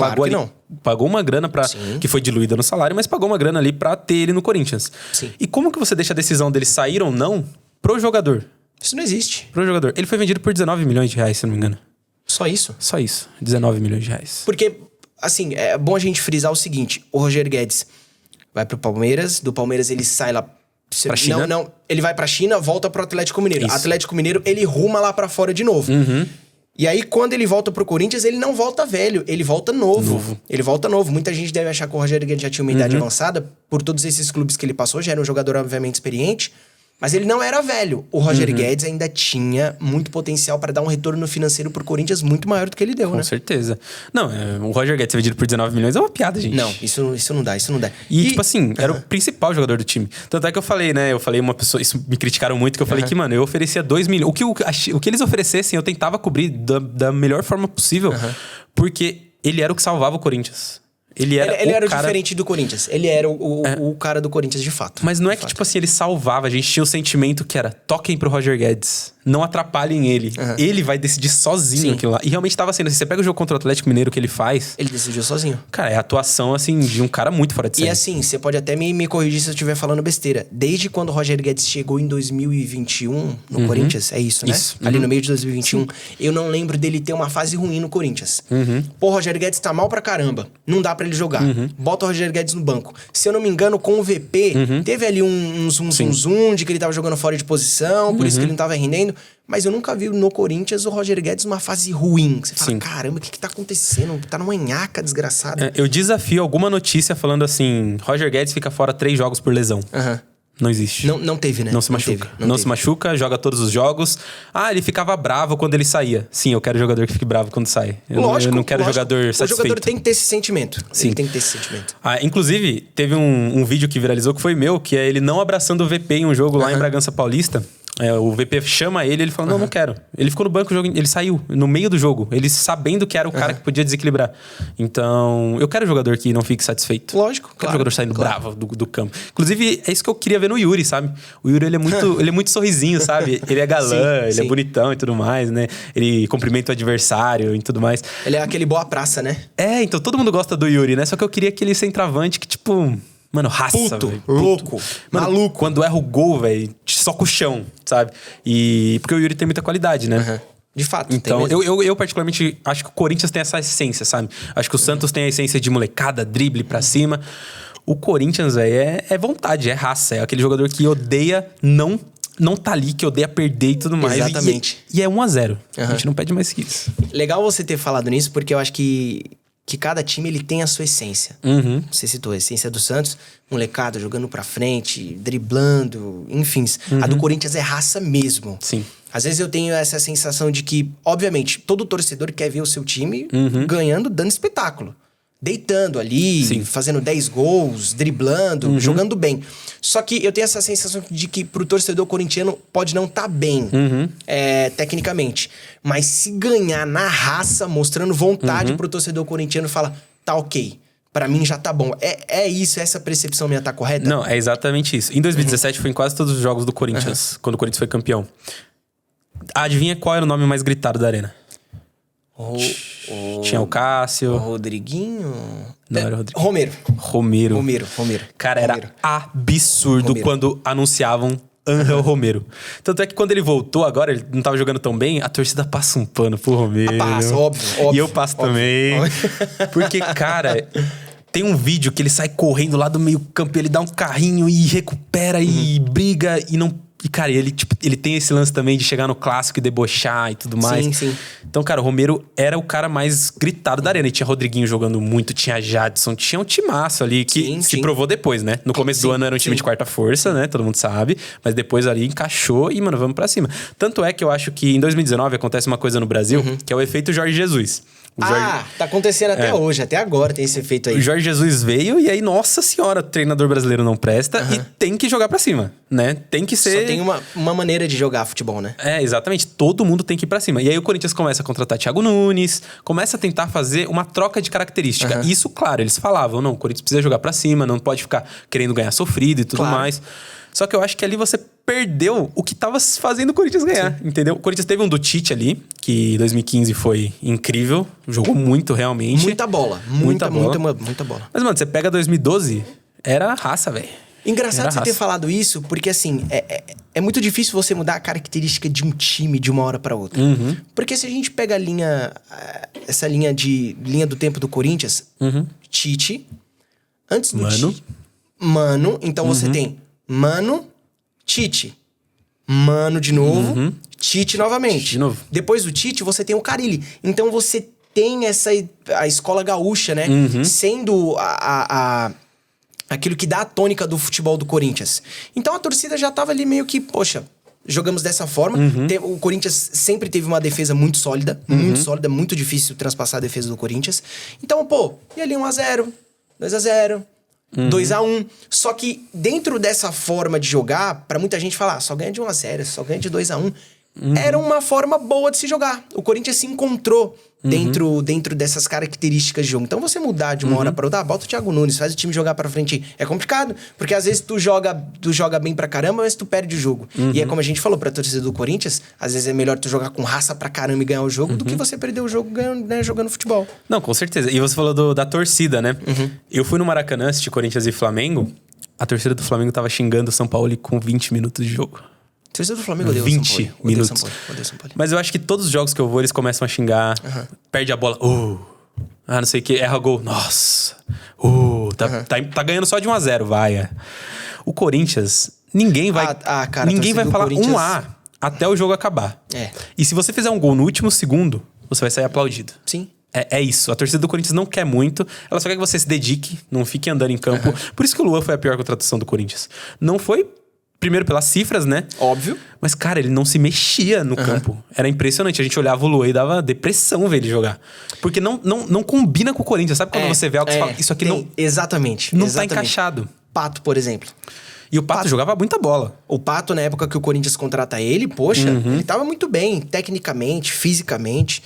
S2: pagou uma grana que foi diluída no salário, mas pagou uma grana ali pra ter ele no Corinthians.
S1: Sim.
S2: E como que você deixa a decisão dele sair ou não pro jogador?
S1: Isso não existe.
S2: Pro jogador. Ele foi vendido por 19 milhões de reais, se não me engano.
S1: Só isso?
S2: Só isso. 19 milhões de reais.
S1: Porque, assim, é bom a gente frisar o seguinte. O Roger Guedes vai pro Palmeiras. Do Palmeiras ele sai lá...
S2: Pra China?
S1: Não. Ele vai pra China, volta pro Atlético Mineiro.
S2: Isso.
S1: Atlético Mineiro, ele ruma lá pra fora de novo. E aí, quando ele volta pro Corinthians, ele não volta velho. Ele volta novo. Ele volta novo. Muita gente deve achar que o Roger Guedes já tinha uma idade avançada. Por todos esses clubes que ele passou. Já era um jogador, obviamente, experiente. Mas ele não era velho. O Roger Guedes ainda tinha muito potencial para dar um retorno financeiro pro Corinthians muito maior do que ele deu, né?
S2: Com certeza. Não, o Roger Guedes ser vendido por 19 milhões é uma piada, gente.
S1: Não, isso não dá.
S2: E tipo assim, era o principal jogador do time. Tanto é que eu falei, né? Eu falei uma pessoa... Isso me criticaram muito, que eu falei que, mano, eu oferecia 2 milhões. O que eles oferecessem, eu tentava cobrir da melhor forma possível. Porque ele era o que salvava o Corinthians. Ele era
S1: o diferente do Corinthians. Ele era o cara do Corinthians de fato.
S2: Mas não é que, tipo assim, ele salvava. A gente tinha o sentimento que era, toquem pro Roger Guedes. Não atrapalhem ele. Ele vai decidir sozinho aquilo lá. E realmente tava sendo assim. Você pega o jogo contra o Atlético Mineiro que ele faz...
S1: Ele decidiu sozinho.
S2: Cara, é a atuação, assim, de um cara muito fora de série.
S1: E assim, você pode até me corrigir se eu estiver falando besteira. Desde quando o Roger Guedes chegou em 2021 no Corinthians, é isso, né?
S2: Isso.
S1: Ali no meio de 2021. Eu não lembro dele ter uma fase ruim no Corinthians. Pô, o Roger Guedes tá mal pra caramba. Não dá pra ele jogar. Bota o Roger Guedes no banco. Se eu não me engano, com o VP, teve ali um zoom de que ele tava jogando fora de posição, por isso que ele não tava rendendo. Mas eu nunca vi no Corinthians o Roger Guedes numa fase ruim. Você fala, caramba, o que tá acontecendo? Tá numa nhaca desgraçada.
S2: Eu desafio alguma notícia falando assim, Roger Guedes fica fora 3 jogos por lesão. Não existe.
S1: Não teve, né?
S2: Não se machuca. Não se machuca, joga todos os jogos. Ele ficava bravo quando ele saía. Sim, eu quero jogador que fique bravo quando sai. Eu não quero jogador satisfeito.
S1: O jogador tem que ter esse sentimento.
S2: Sim.
S1: Ele tem que ter esse sentimento.
S2: Inclusive, teve um vídeo que viralizou que foi meu, que é ele não abraçando o VP em um jogo lá em Bragança Paulista. O VP chama ele fala, não quero. Ele ficou no banco, ele saiu no meio do jogo. Ele sabendo que era o cara que podia desequilibrar. Então, eu quero jogador que não fique satisfeito.
S1: Lógico,
S2: eu quero jogador saindo bravo do campo. Inclusive, é isso que eu queria ver no Yuri, sabe? O Yuri, ele é muito sorrisinho, sabe? Ele é galã, ele é bonitão e tudo mais, né? Ele cumprimenta o adversário e tudo mais.
S1: Ele é aquele boa praça, né?
S2: Então todo mundo gosta do Yuri, né? Só que eu queria aquele centroavante que, tipo... Mano, raça,
S1: puto,
S2: véio,
S1: louco,
S2: mano, maluco. Quando erra o gol, velho, soca o chão, sabe? E porque o Yuri tem muita qualidade, né?
S1: Uhum. De fato.
S2: Então, eu particularmente acho que o Corinthians tem essa essência, sabe? Acho que o Santos tem a essência de molecada, drible pra cima. O Corinthians, velho, é vontade, é raça. É aquele jogador que odeia não tá ali, que odeia perder e tudo mais.
S1: Exatamente.
S2: E é 1-0. A gente não pede mais que isso.
S1: Legal você ter falado nisso, porque eu acho que cada time ele tem a sua essência. Você citou a essência do Santos, molecada jogando pra frente, driblando, enfim. A do Corinthians é raça mesmo.
S2: Sim.
S1: Às vezes eu tenho essa sensação de que, obviamente, todo torcedor quer ver o seu time ganhando, dando espetáculo. Deitando ali,
S2: Sim.
S1: fazendo 10 gols, driblando, jogando bem. Só que eu tenho essa sensação de que pro torcedor corintiano pode não estar bem, tecnicamente. Mas se ganhar na raça, mostrando vontade pro torcedor corintiano, fala, tá ok. Pra mim já tá bom. É isso, essa percepção minha tá correta?
S2: Não, é exatamente isso. Em 2017 foi em quase todos os jogos do Corinthians, quando o Corinthians foi campeão. Adivinha qual era o nome mais gritado da arena? Tinha o Cássio.
S1: O Rodriguinho?
S2: Não, era o Rodrigo.
S1: Romero.
S2: Cara, era absurdo quando anunciavam Ángel Romero. Tanto é que quando ele voltou agora, ele não tava jogando tão bem, a torcida passa um pano pro Romero.
S1: Passa, óbvio.
S2: E eu passo também. Porque, cara, tem um vídeo que ele sai correndo lá do meio campo, ele dá um carrinho e recupera e briga e não... E, cara, ele tem esse lance também de chegar no clássico e debochar e tudo mais.
S1: Sim.
S2: Então, cara, o Romero era o cara mais gritado da arena. E tinha Rodriguinho jogando muito, tinha Jadson, tinha um timaço ali que se provou depois, né? No começo do ano era um time de quarta força, né? Todo mundo sabe. Mas depois ali encaixou e, mano, vamos pra cima. Tanto é que eu acho que em 2019 acontece uma coisa no Brasil, que é o efeito Jorge Jesus.
S1: Tá acontecendo até hoje, até agora tem esse efeito aí.
S2: O Jorge Jesus veio e aí, nossa senhora, o treinador brasileiro não presta e tem que jogar pra cima, né? Tem que ser...
S1: Só tem uma maneira de jogar futebol, né?
S2: É, exatamente. Todo mundo tem que ir pra cima. E aí o Corinthians começa a contratar Thiago Nunes, começa a tentar fazer uma troca de característica. Isso, claro, eles falavam, não, o Corinthians precisa jogar pra cima, não pode ficar querendo ganhar sofrido e tudo mais. Só que eu acho que ali você perdeu o que tava fazendo o Corinthians ganhar, entendeu? O Corinthians teve um do Tite ali, que em 2015 foi incrível. Jogou muito, realmente.
S1: Muita bola. Muita bola.
S2: Mas, mano, você pega 2012, era raça, velho.
S1: Engraçado você ter falado isso, porque assim, é muito difícil você mudar a característica de um time de uma hora pra outra. Porque se a gente pega essa linha do tempo do Corinthians, Tite, antes do Tite... Mano, então você tem Mano, Tite. Mano de novo, Tite novamente.
S2: De novo.
S1: Depois do Tite, você tem o Carille. Então você tem a escola gaúcha, né? Sendo aquilo que dá a tônica do futebol do Corinthians. Então a torcida já tava ali meio que, poxa, jogamos dessa forma. O Corinthians sempre teve uma defesa muito sólida. Muito sólida, muito difícil transpassar a defesa do Corinthians. Então, pô, e ali 1-0, 2-0... 2-1. Só que dentro dessa forma de jogar, pra muita gente falar, só ganha de 1-0, só ganha de 2-1. Era uma forma boa de se jogar. O Corinthians se encontrou dentro dessas características de jogo. Então você mudar de uma hora pra outra, bota o Thiago Nunes, faz o time jogar pra frente. É complicado, porque às vezes tu joga bem pra caramba, mas tu perde o jogo. E é como a gente falou pra torcida do Corinthians, às vezes é melhor tu jogar com raça pra caramba e ganhar o jogo do que você perder o jogo jogando futebol.
S2: Não, com certeza. E você falou da torcida, né? Eu fui no Maracanã assistir Corinthians e Flamengo, a torcida do Flamengo tava xingando o São Paulo com 20 minutos de jogo.
S1: A torcida do Flamengo odeia
S2: 20 minutos.
S1: Odeia São Paulo.
S2: Mas eu acho que todos os jogos que eu vou, eles começam a xingar. Perde a bola. Não sei o que. Erra gol. Nossa. Tá ganhando só de 1-0, vai. O Corinthians, ninguém vai falar 1-A até o jogo acabar. E se você fizer um gol no último segundo, você vai sair aplaudido.
S1: Sim.
S2: É isso. A torcida do Corinthians não quer muito. Ela só quer que você se dedique, não fique andando em campo. Por isso que o Luan foi a pior contratação do Corinthians. Não foi... Primeiro pelas cifras, né?
S1: Óbvio.
S2: Mas, cara, ele não se mexia no campo. Era impressionante. A gente olhava o Luan e dava depressão ver ele jogar. Porque não combina com o Corinthians. Sabe quando você vê algo e fala, isso aqui não...
S1: Exatamente.
S2: Não tá encaixado.
S1: Pato, por exemplo.
S2: E o Pato jogava muita bola.
S1: O Pato, na época que o Corinthians contrata ele, poxa, ele tava muito bem, tecnicamente, fisicamente.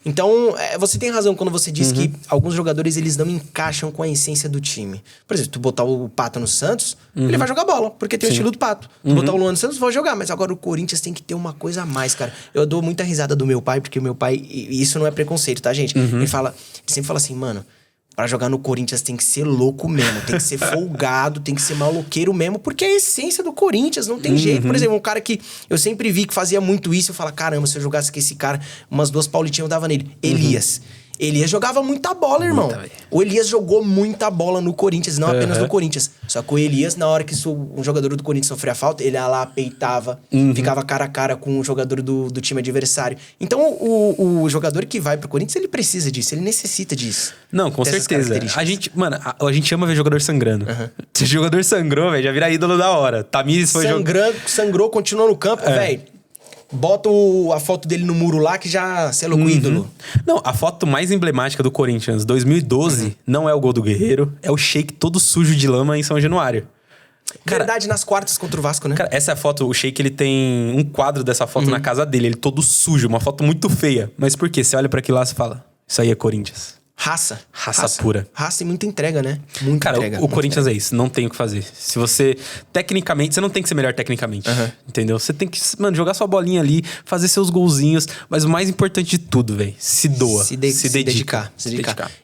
S1: Então, você tem razão quando você diz que alguns jogadores, eles não encaixam com a essência do time. Por exemplo, tu botar o Pato no Santos, ele vai jogar bola, porque tem o estilo do Pato. Tu botar o Luan no Santos, vai jogar. Mas agora o Corinthians tem que ter uma coisa a mais, cara. Eu dou muita risada do meu pai, porque o meu pai... E isso não é preconceito, tá, gente? Ele sempre fala assim, mano... Pra jogar no Corinthians tem que ser louco mesmo, tem que ser folgado, tem que ser maloqueiro mesmo, porque é a essência do Corinthians, não tem jeito. Por exemplo, um cara que eu sempre vi que fazia muito isso, eu falo, caramba, se eu jogasse com esse cara, umas 2 paulitinhas eu dava nele. Elias. Elias jogava muita bola, irmão. O Elias jogou muita bola no Corinthians, não apenas no Corinthians. Só que o Elias, na hora que um jogador do Corinthians sofria falta, ele ia lá, peitava, ficava cara a cara com o jogador do time adversário. Então, o jogador que vai pro Corinthians, ele precisa disso, ele necessita disso.
S2: Não, com certeza. A gente ama ver jogador sangrando. Se o jogador sangrou, velho, já vira ídolo da hora. Tamires foi
S1: sangrou, continuou no campo, velho. Bota a foto dele no muro lá que já selo com ídolo.
S2: Não, a foto mais emblemática do Corinthians 2012 não é o gol do Guerreiro, é o Sheik todo sujo de lama em São Januário.
S1: Cara, verdade, nas quartas contra o Vasco, né?
S2: Cara, essa é a foto, o Sheik, ele tem um quadro dessa foto na casa dele, ele todo sujo, uma foto muito feia. Mas por quê? Você olha pra aquilo lá e fala, isso aí é Corinthians.
S1: Raça
S2: pura.
S1: Raça e muita entrega, né? Muita
S2: cara,
S1: entrega.
S2: O Corinthians é isso, não tem o que fazer. Se você, tecnicamente, você não tem que ser melhor tecnicamente, entendeu? Você tem que, jogar sua bolinha ali, fazer seus golzinhos, mas o mais importante de tudo, velho, se doa. Se dedicar.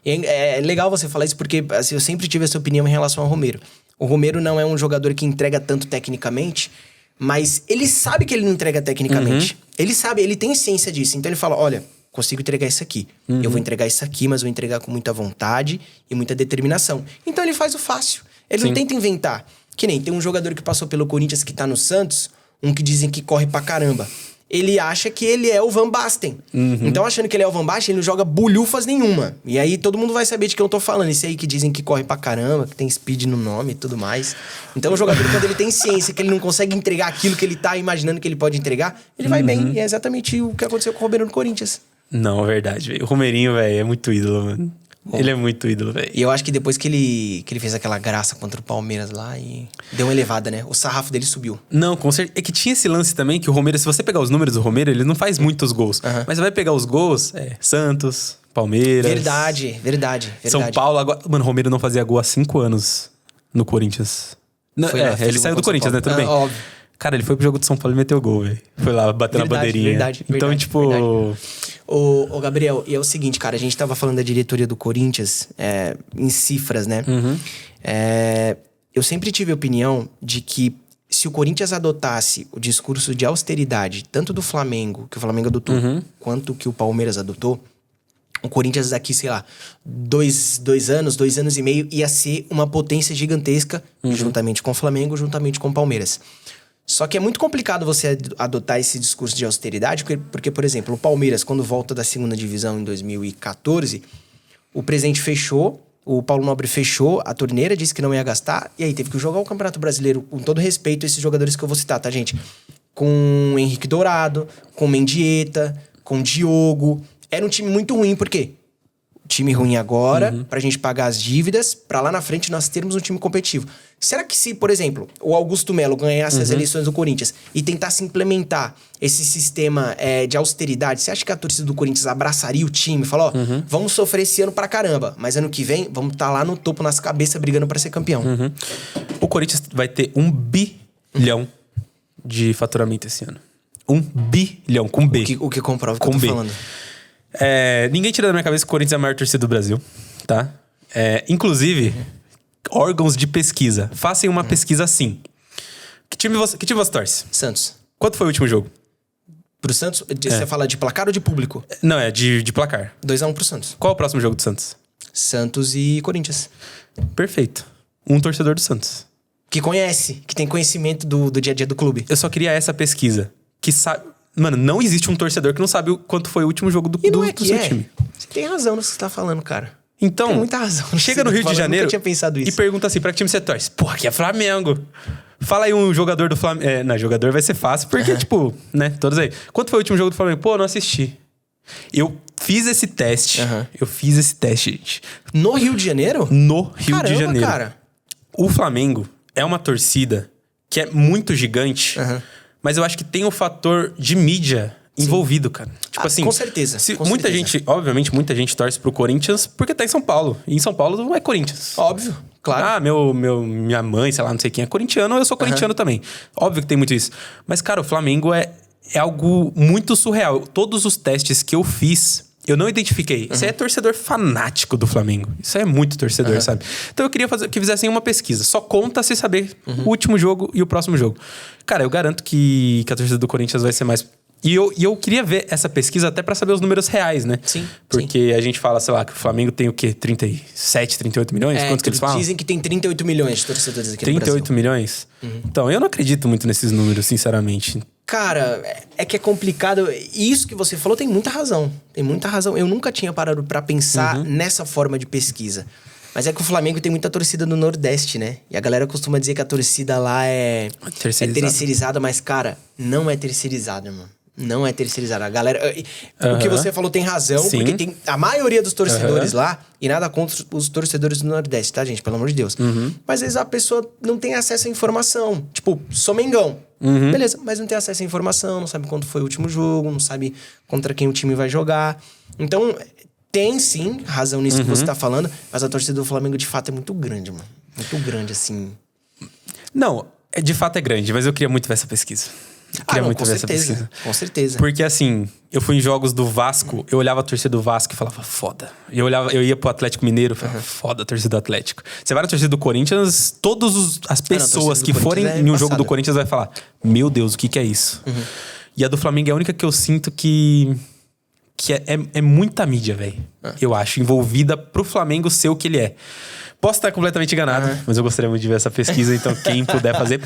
S1: E é legal você falar isso porque assim, eu sempre tive essa opinião em relação ao Romero. O Romero não é um jogador que entrega tanto tecnicamente, mas ele sabe que ele não entrega tecnicamente. Ele sabe, ele tem ciência disso. Então ele fala, olha, consigo entregar isso aqui. Eu vou entregar isso aqui, mas vou entregar com muita vontade e muita determinação. Então ele faz o fácil. Ele não tenta inventar. Que nem tem um jogador que passou pelo Corinthians que tá no Santos, um que dizem que corre pra caramba. Ele acha que ele é o Van Basten. Então, achando que ele é o Van Basten, ele não joga bulhufas nenhuma. E aí todo mundo vai saber de quem eu tô falando. Esse aí que dizem que corre pra caramba, que tem speed no nome e tudo mais. Então, o jogador, quando ele tem ciência que ele não consegue entregar aquilo que ele tá imaginando que ele pode entregar, ele vai bem. E é exatamente o que aconteceu com o Romero no Corinthians.
S2: Não, é verdade, velho. O Romerinho, velho, é muito ídolo, mano. Bom, ele é muito ídolo, velho.
S1: E eu acho que depois que ele fez aquela graça contra o Palmeiras lá e deu uma elevada, né? O sarrafo dele subiu.
S2: Não, com certeza. É que tinha esse lance também que o Romero, se você pegar os números do Romero, ele não faz muitos gols. Mas você vai pegar os gols, Santos, Palmeiras.
S1: Verdade.
S2: São Paulo, agora... Mano, o Romero não fazia gol há 5 anos no Corinthians. Não, ele saiu do Corinthians, né? Tudo bem.
S1: Óbvio.
S2: Cara, ele foi pro jogo de São Paulo e meteu gol, velho. Foi lá bater na bandeirinha.
S1: Verdade. Ô, Gabriel, e é o seguinte, cara, a gente tava falando da diretoria do Corinthians em cifras, né? Eu sempre tive a opinião de que se o Corinthians adotasse o discurso de austeridade, tanto do Flamengo, que o Flamengo adotou, quanto que o Palmeiras adotou, o Corinthians daqui, sei lá, 2 anos e meio, ia ser uma potência gigantesca, juntamente com o Flamengo, juntamente com o Palmeiras. Só que é muito complicado você adotar esse discurso de austeridade, porque, por exemplo, o Palmeiras, quando volta da 2ª divisão em 2014, o presidente fechou, o Paulo Nobre fechou a torneira, disse que não ia gastar, e aí teve que jogar o Campeonato Brasileiro, com todo respeito a esses jogadores que eu vou citar, tá, gente? Com Henrique Dourado, com Mendieta, com Diogo. Era um time muito ruim, por quê? Time ruim agora, pra gente pagar as dívidas, pra lá na frente nós termos um time competitivo. Será que se, por exemplo, o Augusto Melo ganhasse as eleições do Corinthians e tentasse implementar esse sistema de austeridade, você acha que a torcida do Corinthians abraçaria o time e falou, vamos sofrer esse ano pra caramba, mas ano que vem vamos estar lá no topo, nas cabeças, brigando pra ser campeão?
S2: O Corinthians vai ter 1 bilhão de faturamento esse ano. 1 bilhão, com B.
S1: O que comprova o que eu tô falando.
S2: Ninguém tira da minha cabeça que o Corinthians é a maior torcida do Brasil, tá? Inclusive, órgãos de pesquisa. Façam uma pesquisa assim. Que time você torce?
S1: Santos.
S2: Quanto foi o último jogo?
S1: Pro Santos? Você fala de placar ou de público?
S2: Não, é de placar.
S1: 2-1 pro Santos.
S2: Qual é o próximo jogo do Santos?
S1: Santos e Corinthians.
S2: Perfeito. Um torcedor do Santos.
S1: Que conhece, que tem conhecimento do dia a dia do clube.
S2: Eu só queria essa pesquisa. Que sabe... Mano, não existe um torcedor que não sabe o quanto foi o último jogo do seu time.
S1: Você tem razão no que você tá falando, cara.
S2: Então,
S1: tem muita razão.
S2: Chega no Rio de Janeiro
S1: eu nunca tinha pensado isso.
S2: E pergunta assim, pra que time você torce? Pô, aqui é Flamengo. Fala aí um jogador do Flamengo. Não, jogador vai ser fácil, porque, todos aí. Quanto foi o último jogo do Flamengo? Pô, não assisti. Eu fiz esse teste. Gente.
S1: No Rio de Janeiro?
S2: No Rio de Janeiro.
S1: Cara.
S2: O Flamengo é uma torcida que é muito gigante, mas eu acho que tem o fator de mídia envolvido, cara. Tipo assim,
S1: com certeza.
S2: Muita gente, obviamente, muita gente torce pro Corinthians porque tá em São Paulo. E em São Paulo não é Corinthians.
S1: Óbvio, claro.
S2: Minha mãe, sei lá, não sei quem é corintiano, eu sou corintiano também. Óbvio que tem muito isso. Mas, cara, o Flamengo é algo muito surreal. Todos os testes que eu fiz Eu não identifiquei. Isso aí é torcedor fanático do Flamengo. Isso aí é muito torcedor, sabe? Então eu queria que fizessem uma pesquisa. Só conta se saber o último jogo e o próximo jogo. Cara, eu garanto que a torcida do Corinthians vai ser mais... E eu queria ver essa pesquisa até pra saber os números reais, né?
S1: Sim.
S2: Porque a gente fala, sei lá, que o Flamengo tem o quê? 37, 38 milhões? Quantos que eles falam?
S1: Dizem que tem 38 milhões de torcedores aqui no Brasil.
S2: 38 milhões? Então, eu não acredito muito nesses números, sinceramente.
S1: Cara, é que é complicado. E isso que você falou tem muita razão. Tem muita razão. Eu nunca tinha parado pra pensar nessa forma de pesquisa. Mas é que o Flamengo tem muita torcida no Nordeste, né? E a galera costuma dizer que a torcida lá é terceirizada, mas, cara, não é terceirizada, irmão. Não é terceirizada. A galera... O que você falou tem razão,
S2: Sim.
S1: porque tem a maioria dos torcedores lá, e nada contra os torcedores do Nordeste, tá, gente? Pelo amor de Deus. Mas às vezes a pessoa não tem acesso à informação. Tipo, sou Mengão. Beleza, mas não tem acesso à informação, não sabe quando foi o último jogo, não sabe contra quem o time vai jogar. Então, tem sim razão nisso que você tá falando, mas a torcida do Flamengo de fato é muito grande, mano. Muito grande, assim.
S2: Não, de fato é grande, mas eu queria muito ver essa pesquisa.
S1: Com certeza.
S2: Porque assim, eu fui em jogos do Vasco, eu olhava a torcida do Vasco e falava, foda. Eu ia pro Atlético Mineiro e falava, foda a torcida do Atlético. Você vai na torcida do Corinthians, todas as pessoas que forem em um jogo do Corinthians vai falar, meu Deus, o que é isso? E a do Flamengo é a única que eu sinto que é muita mídia, velho. Eu acho, envolvida pro Flamengo ser o que ele é. Posso estar completamente enganado, mas eu gostaria muito de ver essa pesquisa, então quem puder fazer.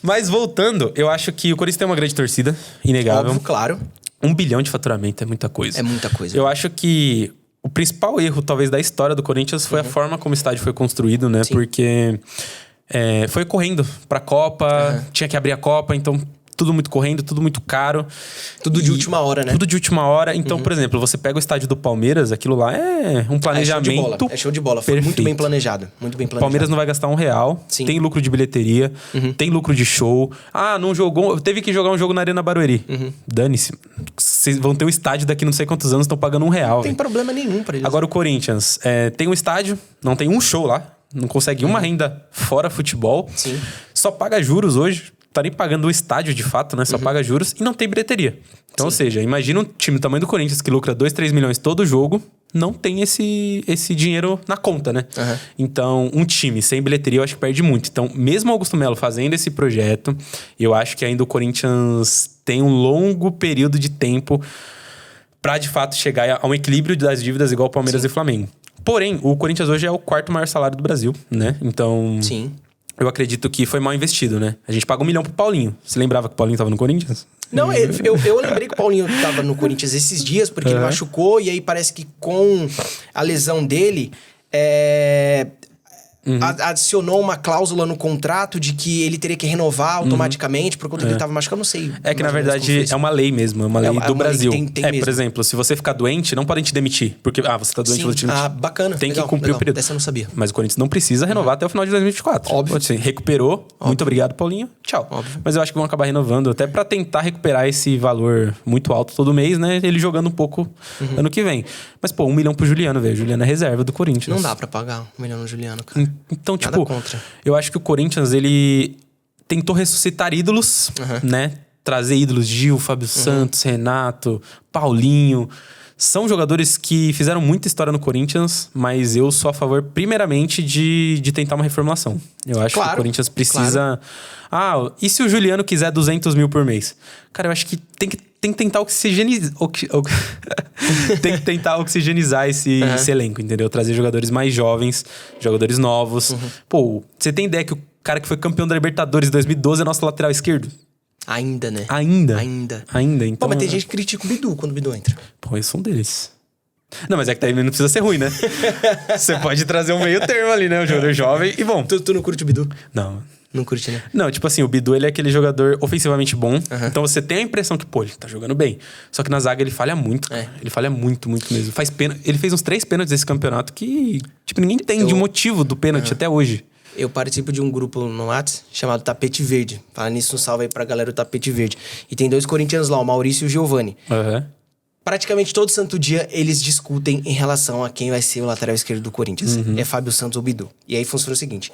S2: Mas voltando, eu acho que o Corinthians tem uma grande torcida, inegável.
S1: Óbvio, claro.
S2: 1 bilhão de faturamento é muita coisa.
S1: É muita coisa.
S2: Eu acho que o principal erro, talvez, da história do Corinthians foi a forma como o estádio foi construído, né? Sim. Porque foi correndo pra Copa, tinha que abrir a Copa, então... Tudo muito correndo, tudo muito caro.
S1: Tudo de última hora, né?
S2: Tudo de última hora. Então, por exemplo, você pega o estádio do Palmeiras, aquilo lá é um planejamento.
S1: É show de bola. Foi muito bem planejado. Muito bem planejado.
S2: Palmeiras não vai gastar R$1. Sim. Tem lucro de bilheteria, tem lucro de show. Ah, não jogou. Teve que jogar um jogo na Arena Barueri. Dane-se. Vocês vão ter um estádio daqui não sei quantos anos, estão pagando R$1.
S1: Não tem problema nenhum pra eles.
S2: Agora o Corinthians tem um estádio, não tem um show lá. Não consegue uma renda fora futebol.
S1: Sim.
S2: Só paga juros hoje. Tá nem pagando o estádio de fato, né? Só paga juros e não tem bilheteria. Então, ou seja, imagina um time do tamanho do Corinthians que lucra 2, 3 milhões todo jogo, não tem esse dinheiro na conta, né? Então, um time sem bilheteria eu acho que perde muito. Então, mesmo o Augusto Melo fazendo esse projeto, eu acho que ainda o Corinthians tem um longo período de tempo pra, de fato, chegar a um equilíbrio das dívidas igual o Palmeiras e Flamengo. Porém, o Corinthians hoje é o 4º maior salário do Brasil, né? Então...
S1: Sim.
S2: Eu acredito que foi mal investido, né? A gente paga R$1 milhão pro Paulinho. Você lembrava que o Paulinho tava no Corinthians?
S1: Não, eu lembrei que o Paulinho tava no Corinthians esses dias, porque ele machucou, e aí parece que com a lesão dele, adicionou uma cláusula no contrato de que ele teria que renovar automaticamente por conta que ele tava machucado, não sei.
S2: É que, na verdade, é uma lei mesmo, é uma lei do Brasil.
S1: Tem mesmo.
S2: Por exemplo, se você ficar doente, não podem te demitir. Porque, você tá doente, vou te demitir.
S1: Bacana.
S2: Tem que cumprir o período.
S1: Dessa eu não sabia.
S2: Mas o Corinthians não precisa renovar até o final de 2024.
S1: Óbvio.
S2: Assim, recuperou. Óbvio. Muito obrigado, Paulinho. Tchau.
S1: Óbvio.
S2: Mas eu acho que vão acabar renovando, até pra tentar recuperar esse valor muito alto todo mês, né? Ele jogando um pouco ano que vem. Mas, pô, R$1 milhão pro Juliano, velho. Juliano é reserva do Corinthians.
S1: Não dá pra pagar R$1 milhão no Juliano, cara.
S2: Então,
S1: Nada
S2: tipo,
S1: contra.
S2: Eu acho que o Corinthians, ele tentou ressuscitar ídolos, né? Trazer ídolos, Gil, Fábio Santos, Renato, Paulinho. São jogadores que fizeram muita história no Corinthians, mas eu sou a favor, primeiramente, de tentar uma reformulação. Eu acho que o Corinthians precisa... E se o Juliano quiser 200 mil por mês? Cara, eu acho que tem que tentar oxigenizar... tem que tentar oxigenizar esse elenco, entendeu? Trazer jogadores mais jovens, jogadores novos. Pô, você tem ideia que o cara que foi campeão da Libertadores em 2012 é nosso lateral esquerdo?
S1: Ainda, né?
S2: Ainda. Então...
S1: Pô, mas tem gente que critica o Bidu quando o Bidu entra.
S2: Pô, eu sou um deles. Não, mas é que daí não precisa ser ruim, né? Você pode trazer um meio termo ali, né? Um jogador jovem e bom.
S1: Tu não curte o Bidu?
S2: Não.
S1: Não curte, né?
S2: Não, tipo assim, o Bidu, ele é aquele jogador ofensivamente bom. Então você tem a impressão que, pô, ele tá jogando bem. Só que na zaga ele falha muito, cara. Ele falha muito, muito mesmo. Ele fez uns 3 pênaltis nesse campeonato que, tipo, ninguém entende o motivo do pênalti até hoje.
S1: Eu participo de um grupo no WhatsApp chamado Tapete Verde. Falando nisso, um salve aí pra galera do Tapete Verde. E tem 2 corintianos lá, o Maurício e o Giovani. Praticamente todo santo dia eles discutem em relação a quem vai ser o lateral esquerdo do Corinthians. É Fábio Santos ou Bidu. E aí funciona o seguinte...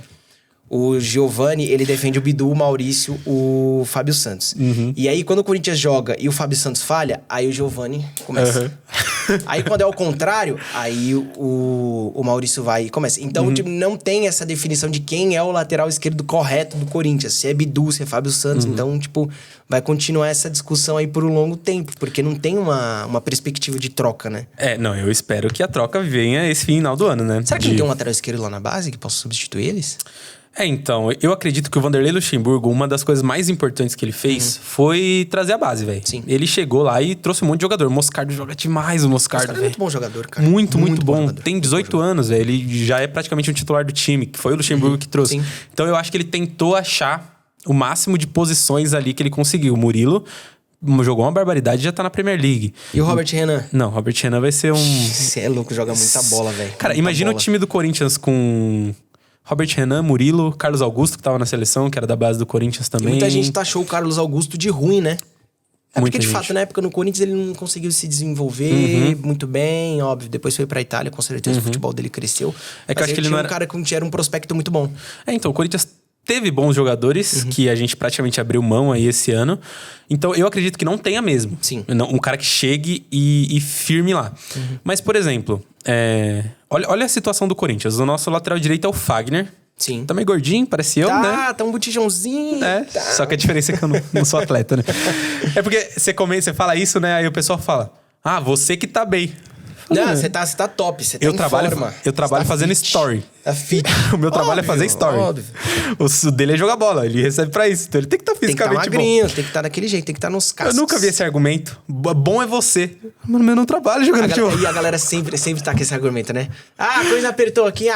S1: O Giovani, ele defende o Bidu, o Maurício, o Fábio Santos. E aí, quando o Corinthians joga e o Fábio Santos falha, aí o Giovani começa. Aí quando é ao contrário, aí o Maurício vai e começa. Então, tipo, não tem essa definição de quem é o lateral esquerdo correto do Corinthians. Se é Bidu, se é Fábio Santos. Então, tipo, vai continuar essa discussão aí por um longo tempo. Porque não tem uma perspectiva de troca, né?
S2: Não, eu espero que a troca venha esse final do ano, né?
S1: Será que não tem um lateral esquerdo lá na base que possa substituir eles?
S2: Então, eu acredito que o Vanderlei Luxemburgo, uma das coisas mais importantes que ele fez foi trazer a base, velho.
S1: Sim.
S2: Ele chegou lá e trouxe um monte de jogador. O Moscardo joga demais, o Moscardo, velho.
S1: É muito bom jogador, cara.
S2: Muito bom.
S1: Jogador.
S2: Tem 18 anos, velho. Ele já é praticamente um titular do time, que foi o Luxemburgo que trouxe.
S1: Sim.
S2: Então, eu acho que ele tentou achar o máximo de posições ali que ele conseguiu. O Murilo jogou uma barbaridade e já tá na Premier League.
S1: E o Robert Renan?
S2: Não, o Robert Renan vai ser um...
S1: Você é louco, joga muita bola, velho.
S2: Cara,
S1: muita
S2: imagina
S1: bola.
S2: o time do Corinthians com... Robert Renan, Murilo, Carlos Augusto, que tava na seleção, que era da base do Corinthians também.
S1: E muita gente taxou o Carlos Augusto de ruim, né? É porque, de
S2: gente.
S1: fato, na época no Corinthians ele não conseguiu se desenvolver muito bem, óbvio. Depois foi pra Itália, com certeza o futebol dele cresceu.
S2: É que eu acho que ele não era...
S1: um cara que era um prospecto muito bom.
S2: Então, o Corinthians teve bons jogadores, que a gente praticamente abriu mão aí esse ano. Então, eu acredito que não tenha mesmo.
S1: Sim.
S2: Um cara que chegue e firme lá. Mas, por exemplo, olha a situação do Corinthians. O nosso lateral direito é o Fagner.
S1: Sim.
S2: Tá meio gordinho, parece eu, né?
S1: Tá um botijãozinho. Tá.
S2: Só que a diferença é que eu não sou atleta, né? É porque você fala isso, né? Aí o pessoal fala, você que tá bem.
S1: Não, você tá top, você tá
S2: Eu
S1: em
S2: trabalho,
S1: forma.
S2: eu trabalho
S1: Tá
S2: fazendo
S1: fit.
S2: story.
S1: Tá fit.
S2: O meu trabalho é fazer story.
S1: Óbvio.
S2: O dele é jogar bola, ele recebe pra isso. Então ele tem que estar
S1: Tem que estar
S2: fisicamente
S1: magrinho, tem que estar daquele jeito, tem que estar nos
S2: bom.
S1: cascos.
S2: Eu nunca vi esse argumento. Bom é você. Mano, eu não trabalho jogando futebol.
S1: E a galera sempre tá com esse argumento, né? A coisa apertou aqui,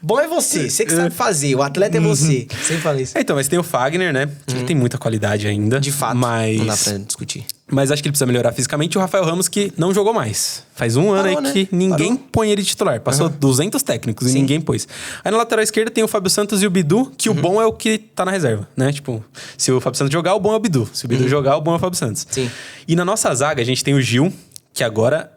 S1: bom é você que sabe fazer, o atleta é você. Sempre fala isso.
S2: Então, mas tem o Fagner, né? Ele tem muita qualidade ainda.
S1: De fato,
S2: mas...
S1: não dá pra discutir.
S2: Mas acho que ele precisa melhorar fisicamente. E o Rafael Ramos, que não jogou mais. Faz um ano aí
S1: né?
S2: que ninguém põe ele titular. Passou 200 técnicos e ninguém pôs. Aí na lateral esquerda tem o Fábio Santos e o Bidu, que o bom é o que tá na reserva, né? Tipo, se o Fábio Santos jogar, o bom é o Bidu. Se o Bidu jogar, o bom é o Fábio Santos.
S1: Sim.
S2: E na nossa zaga, a gente tem o Gil, que agora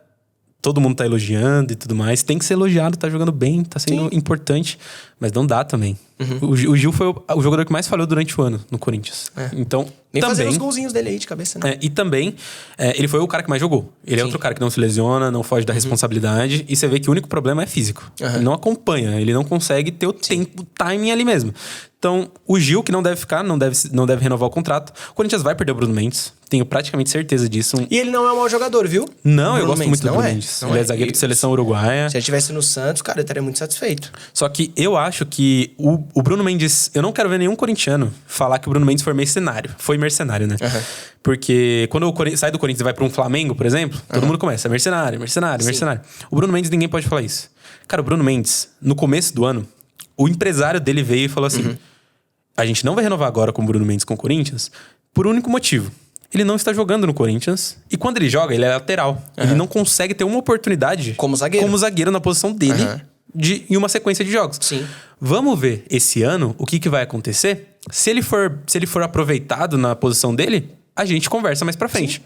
S2: todo mundo tá elogiando e tudo mais. Tem que ser elogiado, tá jogando bem, tá sendo importante. Mas não dá também. O Gil foi o jogador que mais falhou durante o ano no Corinthians. Então,
S1: Nem fazendo
S2: também...
S1: os golzinhos dele aí de cabeça, né?
S2: E também, ele foi o cara que mais jogou. Ele é outro cara que não se lesiona, não foge da responsabilidade. E você vê que o único problema é físico. Ele não acompanha, ele não consegue ter o tempo, o timing ali mesmo. Então, o Gil, que não deve ficar, não deve renovar o contrato. O Corinthians vai perder o Bruno Mendes. Tenho praticamente certeza disso.
S1: E ele não é um mau jogador, viu?
S2: Não, eu
S1: Bruno
S2: gosto
S1: Mendes,
S2: muito do
S1: não
S2: Bruno
S1: é.
S2: Mendes.
S1: Não
S2: Ele é
S1: é.
S2: zagueiro de seleção uruguaia.
S1: Se ele estivesse no Santos, cara, eu estaria muito satisfeito.
S2: Só que eu acho que o Bruno Mendes... Eu não quero ver nenhum corintiano falar que o Bruno Mendes foi mercenário. Foi mercenário, né? Porque quando o sai do Corinthians e vai pra um Flamengo, por exemplo, todo mundo começa, mercenário. O Bruno Mendes, ninguém pode falar isso. Cara, o Bruno Mendes, no começo do ano, o empresário dele veio e falou assim, a gente não vai renovar agora com o Bruno Mendes com o Corinthians por um único motivo. Ele não está jogando no Corinthians. E quando ele joga, ele é lateral. Ele não consegue ter uma oportunidade
S1: Como zagueiro
S2: na posição dele em uma sequência de jogos.
S1: Sim.
S2: Vamos ver esse ano o que vai acontecer. Se ele for aproveitado na posição dele, a gente conversa mais pra frente.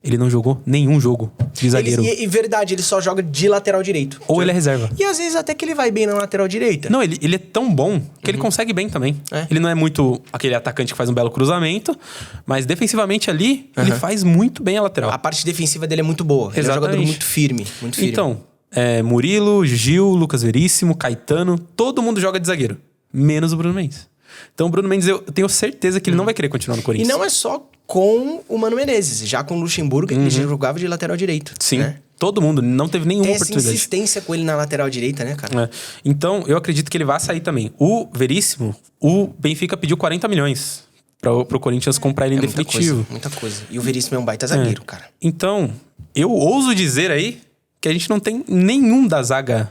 S2: Ele não jogou nenhum jogo de zagueiro.
S1: E verdade, ele só joga de lateral direito.
S2: Ou ele é reserva.
S1: E às vezes até que ele vai bem na lateral direita.
S2: Não, ele é tão bom que ele consegue bem também. Ele não é muito aquele atacante que faz um belo cruzamento, mas defensivamente ali, ele faz muito bem a lateral.
S1: A parte defensiva dele é muito boa. Ele é um jogador muito firme, muito firme.
S2: Então, Murilo, Gil, Lucas Veríssimo, Caetano, todo mundo joga de zagueiro. Menos o Bruno Mendes. Então o Bruno Mendes, eu tenho certeza que ele não vai querer continuar no Corinthians.
S1: E não é só com o Mano Menezes. Já com o Luxemburgo, ele já jogava de lateral direito.
S2: Sim,
S1: né?
S2: todo mundo. Não teve nenhuma
S1: Tem essa
S2: oportunidade.
S1: insistência com ele na lateral direita, né, cara?
S2: Então, eu acredito que ele vai sair também. O Veríssimo, o Benfica pediu 40 milhões pro Corinthians comprar ele em definitivo.
S1: Muita coisa. E o Veríssimo é um baita zagueiro, cara.
S2: Então, eu ouso dizer aí que a gente não tem nenhum da zaga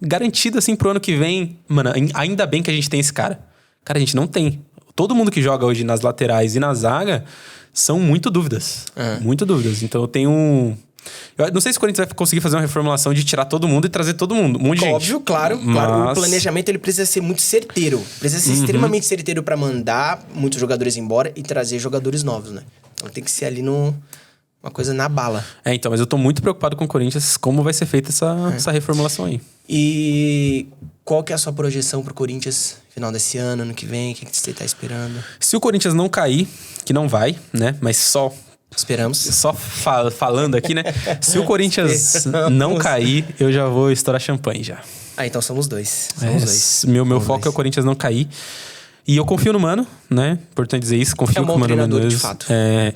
S2: garantido assim pro ano que vem. Mano, ainda bem que a gente tem esse cara. Cara, a gente não tem. Todo mundo que joga hoje nas laterais e na zaga são muito dúvidas. Muito dúvidas. Então eu tenho... Eu não sei se o Corinthians vai conseguir fazer uma reformulação de tirar todo mundo e trazer todo mundo. Um monte de gente.
S1: Óbvio, claro. O planejamento ele precisa ser muito certeiro. Precisa ser extremamente certeiro pra mandar muitos jogadores embora e trazer jogadores novos, né? Então tem que ser ali uma coisa na bala.
S2: Então, mas eu tô muito preocupado com o Corinthians, como vai ser feita essa reformulação aí.
S1: E qual que é a sua projeção pro Corinthians final desse ano que vem? O que você tá esperando?
S2: Se o Corinthians não cair, que não vai, né? Mas só
S1: Esperamos.
S2: Só falando aqui, né? Se o Corinthians não cair, eu já vou estourar champanhe já.
S1: Então somos dois.
S2: Meu foco é o Corinthians não cair. E eu confio no Mano, né? Importante dizer isso. Confio no Mano Menezes.
S1: De fato.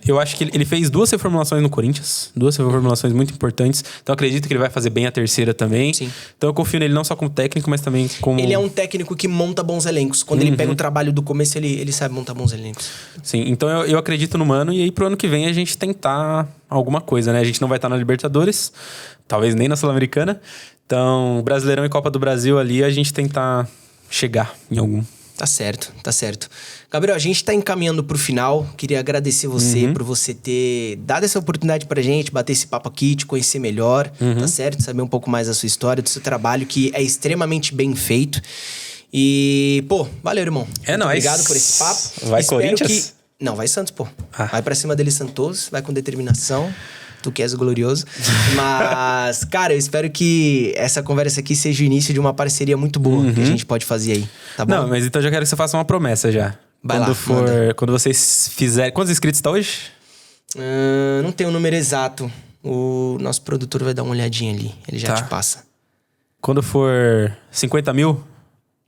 S2: Eu acho que ele fez 2 reformulações no Corinthians. 2 reformulações muito importantes. Então acredito que ele vai fazer bem a terceira também.
S1: Sim.
S2: Então eu confio nele não só como técnico, mas também como...
S1: Ele é um técnico que monta bons elencos. Quando ele pega o trabalho do começo, ele sabe montar bons elencos.
S2: Sim, então eu acredito no Mano. E aí pro ano que vem a gente tentar alguma coisa, né? A gente não vai estar na Libertadores. Talvez nem na Sul-Americana. Então, Brasileirão e Copa do Brasil ali, a gente tentar chegar em algum...
S1: Tá certo. Gabriel, a gente tá encaminhando pro final. Queria agradecer você por você ter dado essa oportunidade pra gente, bater esse papo aqui, te conhecer melhor, tá certo? Saber um pouco mais da sua história, do seu trabalho, que é extremamente bem feito. E, pô, valeu, irmão. Obrigado por esse papo.
S2: Vai Corinthians?
S1: Não, vai Santos, pô. Vai pra cima dele, Santos. Vai com determinação. Tu que és o glorioso. Mas, cara, eu espero que essa conversa aqui seja o início de uma parceria muito boa que a gente pode fazer aí, tá bom?
S2: Não, mas então eu já quero que você faça uma promessa já. Quando vocês fizerem... Quantos inscritos tá hoje?
S1: Não tem o número exato. O nosso produtor vai dar uma olhadinha ali. Ele já te passa.
S2: Quando for 50 mil?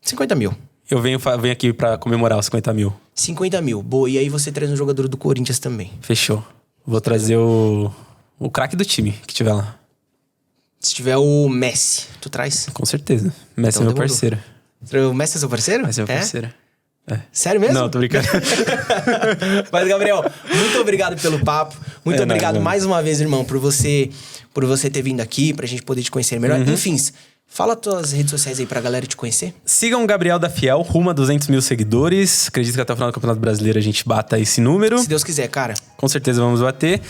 S1: 50 mil.
S2: Eu venho aqui pra comemorar os 50 mil.
S1: 50 mil. Boa. E aí você traz um jogador do Corinthians também.
S2: Fechou. Vou trazer o craque do time que tiver lá.
S1: Se tiver o Messi, tu traz?
S2: Com certeza. Messi então, é meu parceiro.
S1: O Messi é seu parceiro?
S2: Messi é meu parceiro.
S1: Sério mesmo?
S2: Não, tô brincando.
S1: Mas, Gabriel, muito obrigado pelo papo. Muito obrigado mais uma vez, irmão, por você ter vindo aqui, pra gente poder te conhecer melhor. Enfim, fala tuas redes sociais aí pra galera te conhecer.
S2: Sigam o Gabriel da Fiel, rumo a 200 mil seguidores. Acredito que até o final do Campeonato Brasileiro a gente bata esse número.
S1: Se Deus quiser, cara.
S2: Com certeza vamos bater.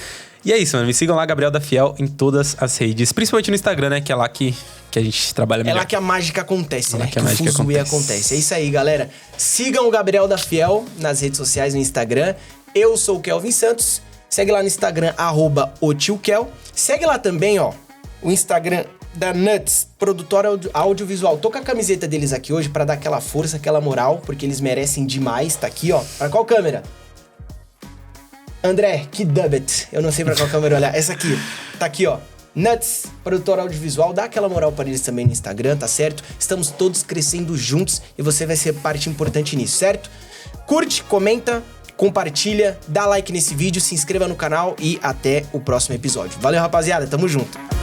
S2: E é isso, mano. Me sigam lá, Gabriel da Fiel, em todas as redes. Principalmente no Instagram, né? Que é lá que a gente trabalha melhor.
S1: É lá que a mágica acontece, né? Que o fuzuê acontece. É isso aí, galera. Sigam o Gabriel da Fiel nas redes sociais, no Instagram. Eu sou o Kelvin Santos. Segue lá no Instagram, @otiokel. Segue lá também, ó, o Instagram da Nuts, produtora audiovisual. Tô com a camiseta deles aqui hoje pra dar aquela força, aquela moral, porque eles merecem demais. Tá aqui, ó. Pra qual câmera? André, que dubbet. Eu não sei pra qual câmera olhar. Essa aqui. Tá aqui, ó. Nuts, produtora audiovisual. Dá aquela moral pra eles também no Instagram, tá certo? Estamos todos crescendo juntos e você vai ser parte importante nisso, certo? Curte, comenta, compartilha, dá like nesse vídeo, se inscreva no canal e até o próximo episódio. Valeu, rapaziada. Tamo junto.